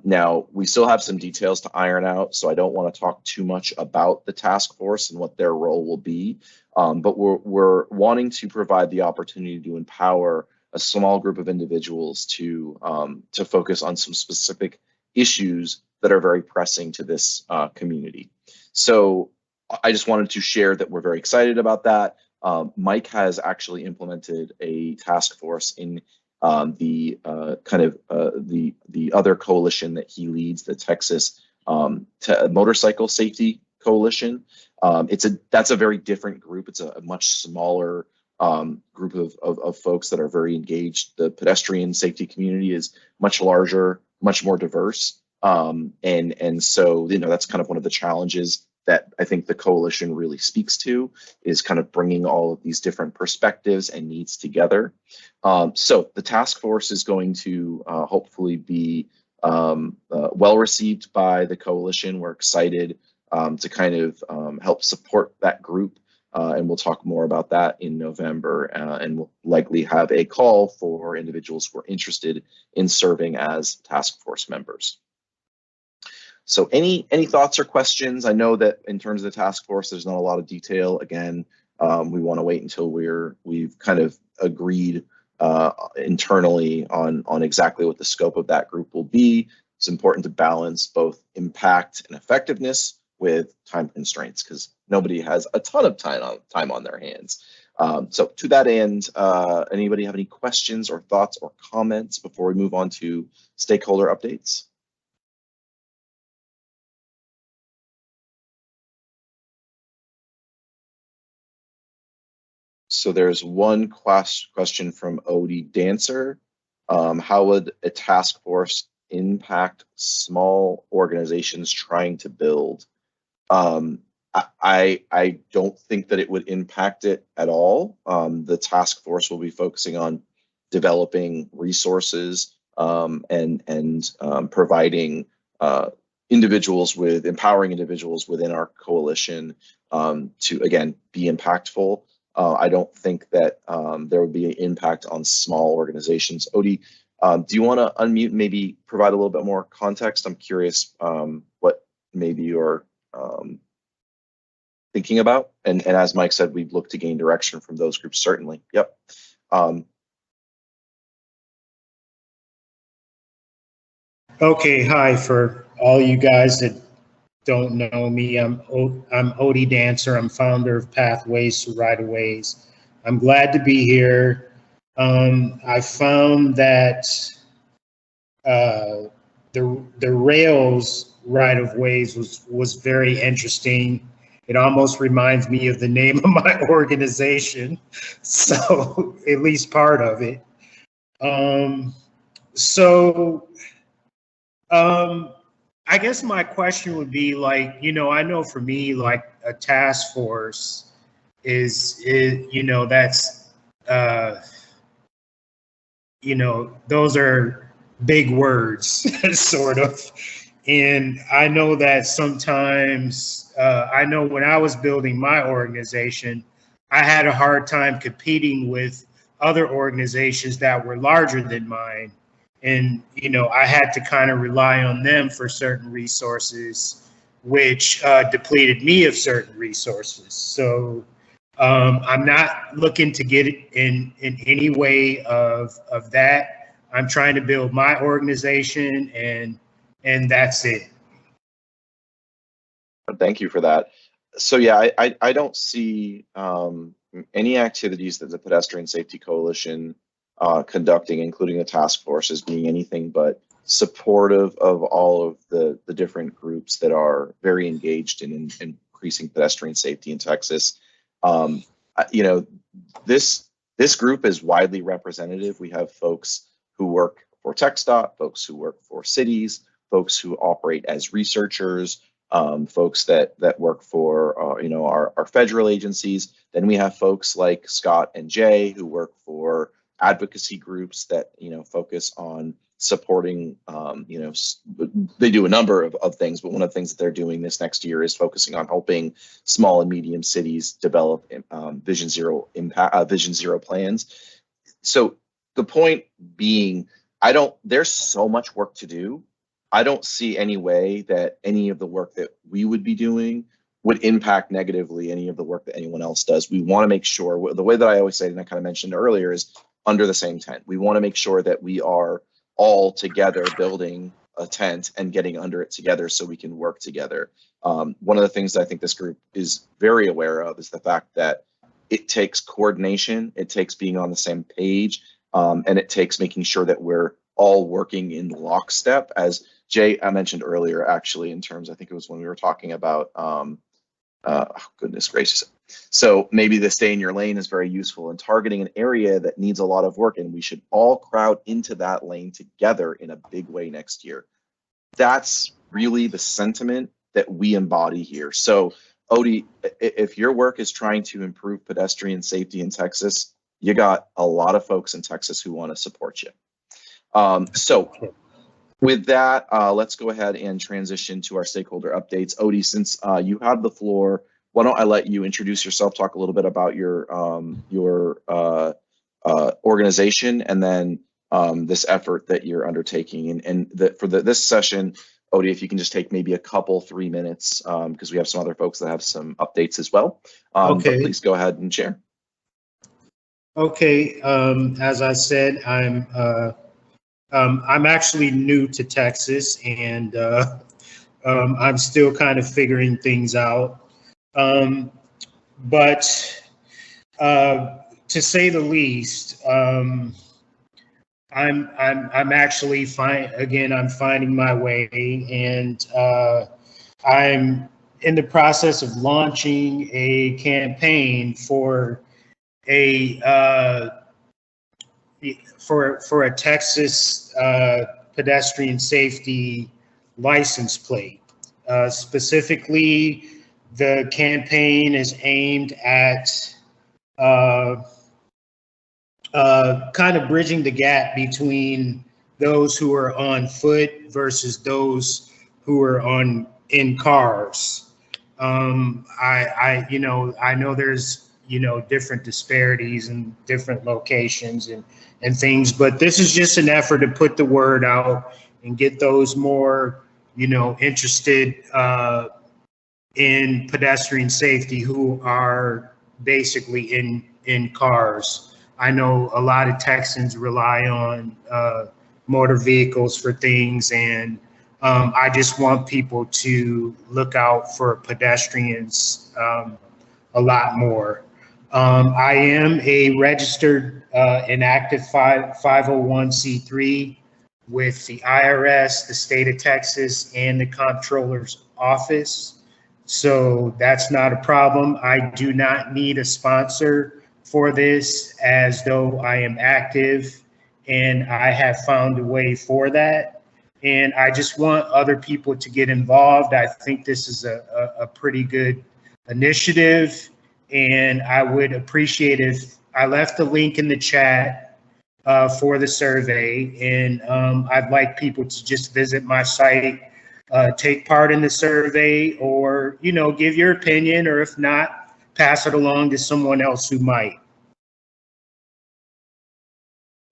Now, we still have some details to iron out, so I don't want to talk too much about the task force and what their role will be, but we're wanting to provide the opportunity to empower a small group of individuals to focus on some specific issues that are very pressing to this community. So I just wanted to share that we're very excited about that. Mike has actually implemented a task force in the other coalition that he leads, the Texas Motorcycle Safety Coalition. That's a very different group. It's a much smaller group of folks that are very engaged. The pedestrian safety community is much larger, much more diverse. And so, that's kind of one of the challenges that I think the coalition really speaks to, is kind of bringing all of these different perspectives and needs together. So the task force is going to hopefully be well received by the coalition. We're excited to kind of help support that group. And we'll talk more about that in November, and we'll likely have a call for individuals who are interested in serving as task force members. So any thoughts or questions? I know that in terms of the task force, there's not a lot of detail. Again, we want to wait until we've kind of agreed internally on exactly what the scope of that group will be. It's important to balance both impact and effectiveness with time constraints, because nobody has a ton of time on their hands. So to that end, anybody have any questions or thoughts or comments before we move on to stakeholder updates? So there's one question from Odie Dancer. How would a task force impact small organizations trying to build? I don't think that it would impact it at all. The task force will be focusing on developing resources and providing empowering individuals within our coalition to, again, be impactful. I don't think that there would be an impact on small organizations. Odie, do you want to unmute, maybe provide a little bit more context? I'm curious what maybe you're thinking about. And as Mike said, we'd look to gain direction from those groups, certainly. Yep. Okay, hi, for all you guys that don't know me, I'm Odie Dancer. I'm founder of Pathways to Right-of-Ways. I'm glad to be here. I found that the Rails right-of-ways was very interesting. It almost reminds me of the name of my organization, so at least part of it. I guess my question would be, like, I know for me, like, a task force is that's, those are big words, sort of. And I know that sometimes, I know when I was building my organization, I had a hard time competing with other organizations that were larger than mine. And, I had to kind of rely on them for certain resources, which depleted me of certain resources. So I'm not looking to get it in any way of that. I'm trying to build my organization, and that's it. Thank you for that. So yeah, I don't see any activities that the Pedestrian Safety Coalition conducting, including the task force, as being anything but supportive of all of the different groups that are very engaged in increasing pedestrian safety in Texas. This group is widely representative. We have folks who work for TxDOT, folks who work for cities, folks who operate as researchers, folks that work for our federal agencies. Then we have folks like Scott and Jay who work for advocacy groups that focus on supporting. They do a number of things, but one of the things that they're doing this next year is focusing on helping small and medium cities develop Vision Zero plans. So the point being, there's so much work to do. I don't see any way that any of the work that we would be doing would impact negatively any of the work that anyone else does. We want to make sure, the way that I always say, and I kind of mentioned earlier, is under the same tent. We want to make sure that we are all together building a tent and getting under it together so we can work together. One of the things that I think this group is very aware of is the fact that it takes coordination, it takes being on the same page, and it takes making sure that we're all working in lockstep. As Jay, I mentioned earlier, actually, in terms, I think it was when we were talking about, goodness gracious. So maybe the stay in your lane is very useful in targeting an area that needs a lot of work, and we should all crowd into that lane together in a big way next year. That's really the sentiment that we embody here. So Odie, if your work is trying to improve pedestrian safety in Texas, you got a lot of folks in Texas who want to support you. So With that, let's go ahead and transition to our stakeholder updates. Odie, since you have the floor, why don't I let you introduce yourself, talk a little bit about your organization, and then this effort that you're undertaking. And for this session, Odie, if you can just take maybe a couple, 3 minutes, because we have some other folks that have some updates as well. Okay. But please go ahead and share. Okay. As I said, I'm actually new to Texas, and I'm still kind of figuring things out. But to say the least, I'm actually fine. Again, I'm finding my way, and I'm in the process of launching a campaign for a Texas pedestrian safety license plate. Specifically, the campaign is aimed at kind of bridging the gap between those who are on foot versus those who are in cars. I know there's different disparities in different locations and things, but this is just an effort to put the word out and get those more interested in pedestrian safety who are basically in cars. I know a lot of Texans rely on motor vehicles for things, and I just want people to look out for pedestrians a lot more. I am a registered and active 501c3 with the IRS, the state of Texas, and the comptroller's office. So that's not a problem. I do not need a sponsor for this, as though I am active and I have found a way for that. And I just want other people to get involved. I think this is a pretty good initiative, and I would appreciate if I left the link in the chat for the survey, and I'd like people to just visit my site, take part in the survey, or give your opinion, or if not, pass it along to someone else who might.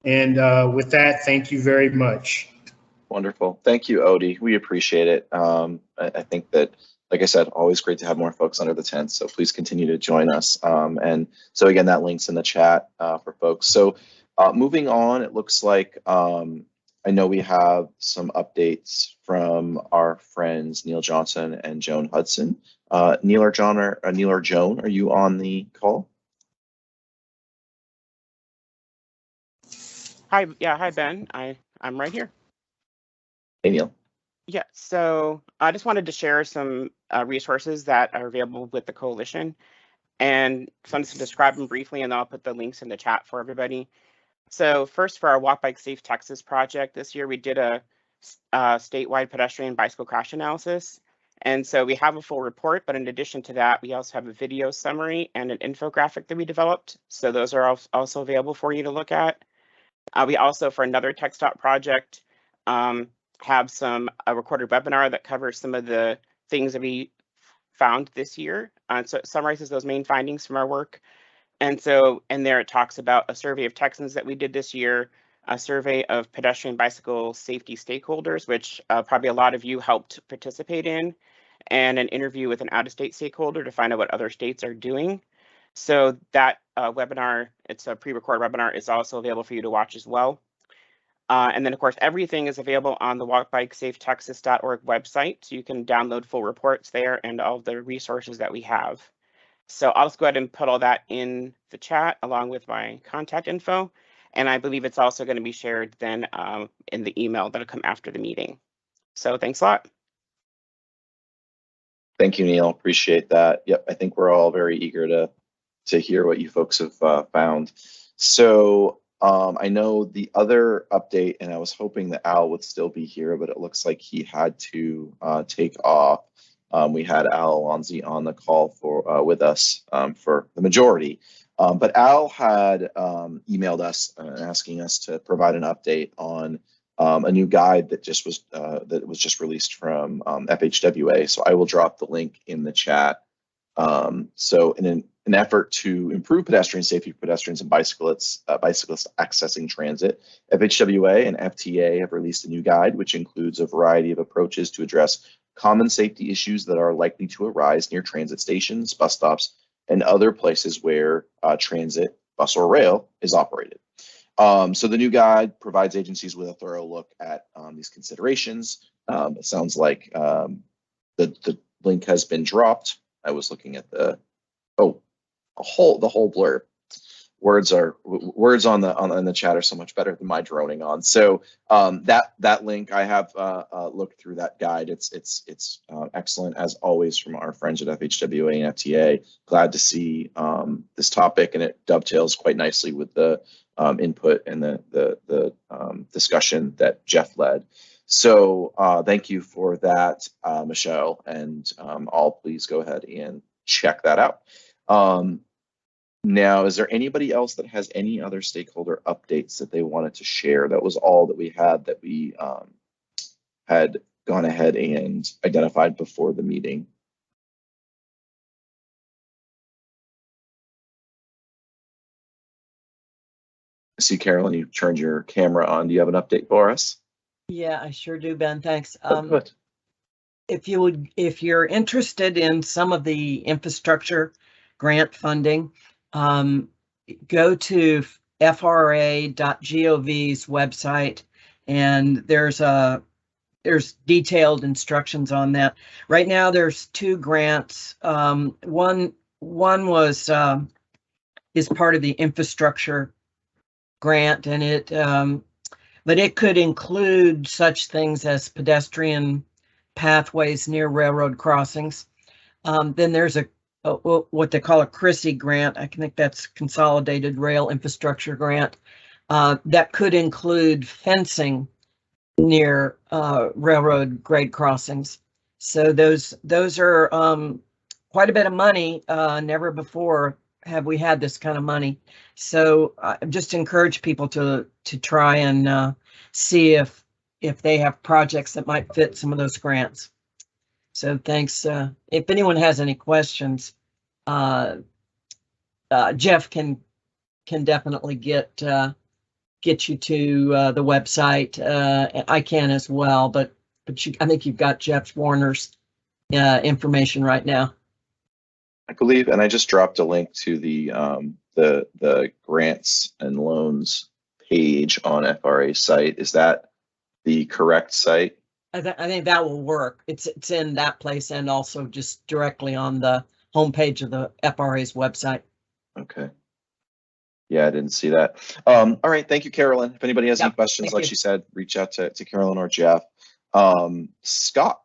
And with that, thank you very much. Wonderful. Thank you, Odie. We appreciate it. I think that, like I said, always great to have more folks under the tent. So please continue to join us. And so again, that link's in the chat for folks. So moving on, it looks like I know we have some updates from our friends Neil Johnson and Joan Hudson. Neil or Joan, are you on the call? Hi, Ben. I'm right here. Hey, Neil. Yeah, so I just wanted to share some resources that are available with the coalition, and so I'm just going to describe them briefly, and then I'll put the links in the chat for everybody. So first, for our Walk Bike Safe Texas project this year, we did a statewide pedestrian bicycle crash analysis. And so we have a full report, but in addition to that, we also have a video summary and an infographic that we developed. So those are also available for you to look at. We also, for another TechStop project, have a recorded webinar that covers some of the things that we found this year. So it summarizes those main findings from our work. And so in there, it talks about a survey of Texans that we did this year, a survey of pedestrian bicycle safety stakeholders, which probably a lot of you helped participate in, and an interview with an out-of-state stakeholder to find out what other states are doing. So that webinar, it's a pre-recorded webinar, is also available for you to watch as well. And then, of course, everything is available on the walkbikesafetexas.org website. So you can download full reports there and all the resources that we have. So I'll just go ahead and put all that in the chat along with my contact info. And I believe it's also going to be shared then in the email that'll come after the meeting. So thanks a lot. Thank you, Neil. Appreciate that. Yep, I think we're all very eager to hear what you folks have found. So I know the other update, and I was hoping that Al would still be here, but it looks like he had to take off. We had Al Alonzi on the call with us for the majority, but Al had emailed us asking us to provide an update on a new guide that was just released from FHWA. So I will drop the link in the chat. So in an effort to improve pedestrian safety for pedestrians and bicyclists accessing transit, FHWA and FTA have released a new guide, which includes a variety of approaches to address common safety issues that are likely to arise near transit stations, bus stops, and other places where transit, bus or rail, is operated. So the new guide provides agencies with a thorough look at these considerations. It sounds like the link has been dropped. I was looking at the whole blurb. Words on the chat are so much better than my droning on. So that link, I have looked through that guide. It's excellent as always from our friends at FHWA and FTA. Glad to see this topic, and it dovetails quite nicely with the input and the discussion that Jeff led. So thank you for that, Michelle, and I'll please go ahead and check that out. Now, is there anybody else that has any other stakeholder updates that they wanted to share? That was all that we had had gone ahead and identified before the meeting. I see, Carolyn, you turned your camera on. Do you have an update for us? Yeah, I sure do, Ben. Thanks. Good. If you're interested in some of the infrastructure grant funding, go to fra.gov's website, and there's detailed instructions on that. Right now, there's 2 grants. One was is part of the infrastructure grant, and but it could include such things as pedestrian pathways near railroad crossings. Then there's what they call a CRISI grant. I think that's Consolidated Rail Infrastructure Grant. That could include fencing near railroad grade crossings. So those are quite a bit of money. Never before have we had this kind of money. So I just encourage people to try and see if they have projects that might fit some of those grants. So thanks. If anyone has any questions, Jeff can definitely get you to the website. I can as well, but I think you've got Jeff Warner's information right now. I believe, and I just dropped a link to the grants and loans page on FRA's site. Is that the correct site? I think that will work. It's in that place, and also just directly on the homepage of the FRA's website. Okay. Yeah, I didn't see that. All right, thank you, Carolyn. If anybody has any questions, like she said, reach out to Carolyn or Jeff. Scott.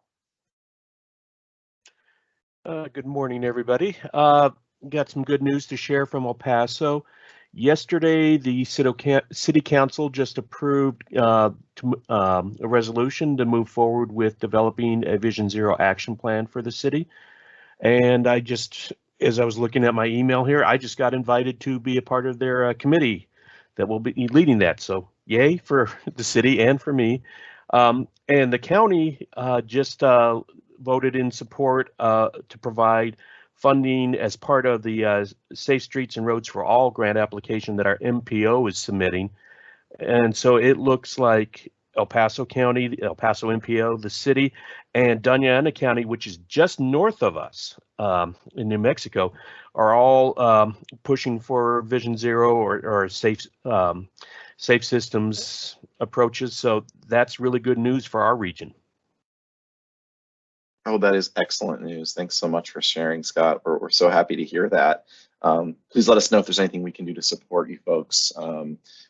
Good morning, everybody. Got some good news to share from El Paso. Yesterday, the City Council just approved a resolution to move forward with developing a Vision Zero action plan for the city. And as I was looking at my email here, I just got invited to be a part of their committee that will be leading that. So yay for the city and for me. And the county just voted in support to provide funding as part of the Safe Streets and Roads for All grant application that our MPO is submitting. And so it looks like El Paso County, El Paso MPO, the city, and Doña County, which is just north of us in New Mexico, are all pushing for Vision Zero or safe systems approaches. So that's really good news for our region. Oh, that is excellent news. Thanks so much for sharing, Scott. We're so happy to hear that. Please let us know if there's anything we can do to support you folks.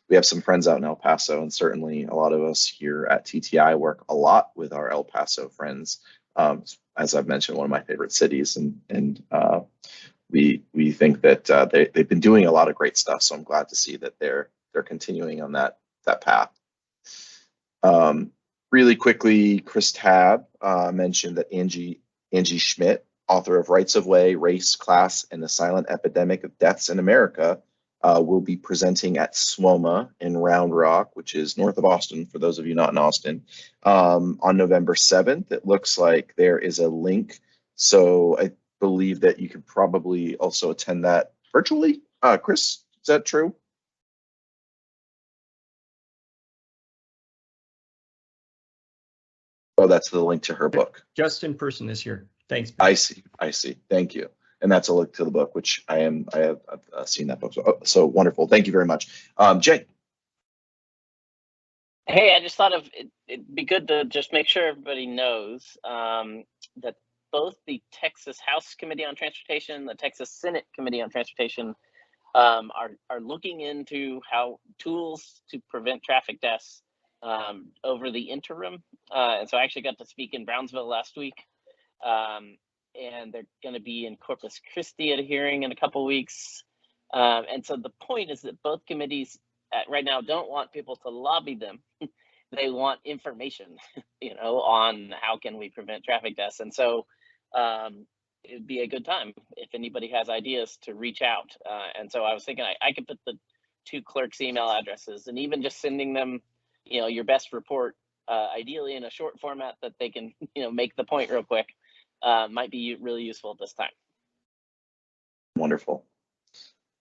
We have some friends out in El Paso, and certainly a lot of us here at TTI work a lot with our El Paso friends. As I've mentioned, one of my favorite cities, and we think that they've been doing a lot of great stuff. So I'm glad to see that they're continuing on that path. Really quickly, Chris Tabb mentioned that Angie Schmidt, author of Rights of Way, Race, Class, and the Silent Epidemic of Deaths in America, will be presenting at SWOMA in Round Rock, which is north of Austin, for those of you not in Austin, on November 7th. It looks like there is a link. So I believe that you could probably also attend that virtually. Chris, is that true? Oh, that's the link to her book. Just in person this year. Thanks. Ben. I see. Thank you. And that's a link to the book, which I have seen that book. So wonderful. Thank you very much. Jay. Hey, I just thought it'd be good to just make sure everybody knows that both the Texas House Committee on Transportation and the Texas Senate Committee on Transportation are looking into how tools to prevent traffic deaths over the interim. And so I actually got to speak in Brownsville last week. And they're going to be in Corpus Christi at a hearing in a couple weeks. And so the point is that both committees right now don't want people to lobby them. They want information, on how can we prevent traffic deaths. And so it'd be a good time if anybody has ideas to reach out. And so I was thinking I could put the two clerks' email addresses, and even just sending them, your best report, ideally in a short format that they can, make the point real quick. Might be really useful at this time. Wonderful.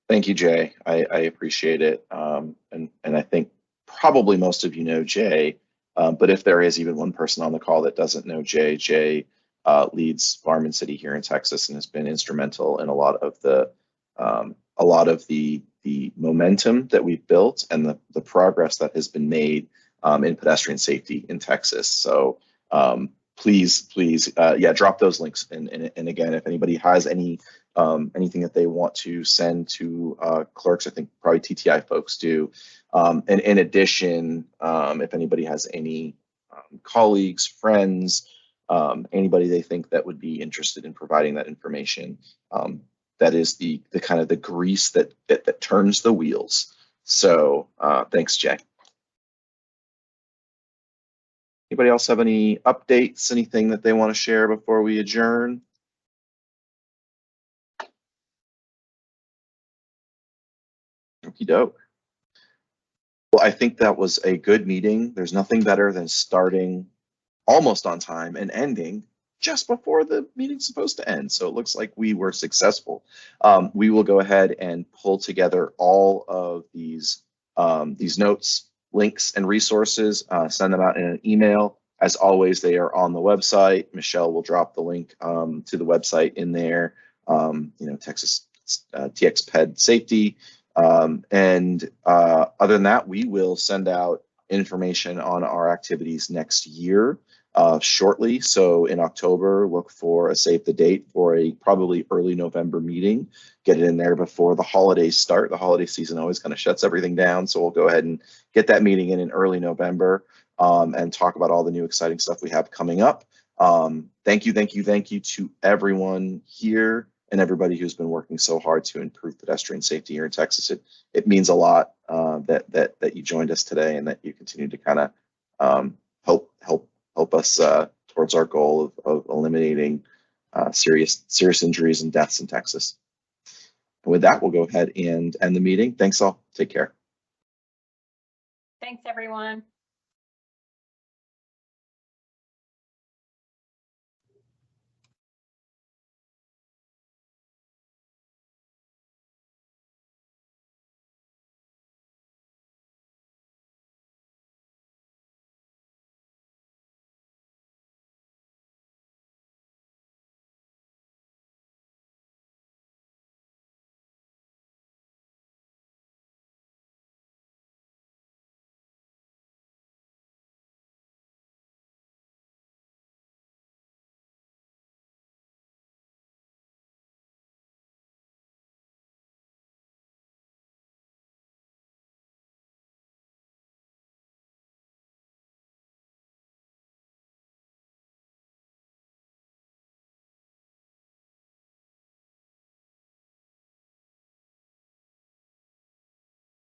Thank you, Jay. I appreciate it. And I think probably most of you know Jay, but if there is even one person on the call that doesn't know Jay, Jay leads Barman City here in Texas and has been instrumental in a lot of the momentum that we've built and the progress that has been made in pedestrian safety in Texas. So please, drop those links. And again, if anybody has anything that they want to send to clerks, I think probably TTI folks do. And in addition, if anybody has any colleagues, friends, anybody they think that would be interested in providing that information, that is the kind of the grease that turns the wheels. So thanks, Jay. Anybody else have any updates, anything that they want to share before we adjourn? Okie doke. Well, I think that was a good meeting. There's nothing better than starting almost on time and ending just before the meeting's supposed to end. So it looks like we were successful. We will go ahead and pull together all of these notes, links, and resources, send them out in an email. As always, they are on the website. Michelle will drop the link to the website in there. Texas TXPED safety. And other than that, we will send out information on our activities next year shortly. So in October, look for a save the date for a probably early November meeting. Get it in there before the holidays start. The holiday season always kind of shuts everything down. So we'll go ahead and get that meeting in early November and talk about all the new exciting stuff we have coming up. Thank you to everyone here and everybody who's been working so hard to improve pedestrian safety here in Texas. It means a lot that you joined us today and that you continue to kind of help us towards our goal of eliminating serious injuries and deaths in Texas. And with that, we'll go ahead and end the meeting. Thanks all. Take care. Thanks, everyone.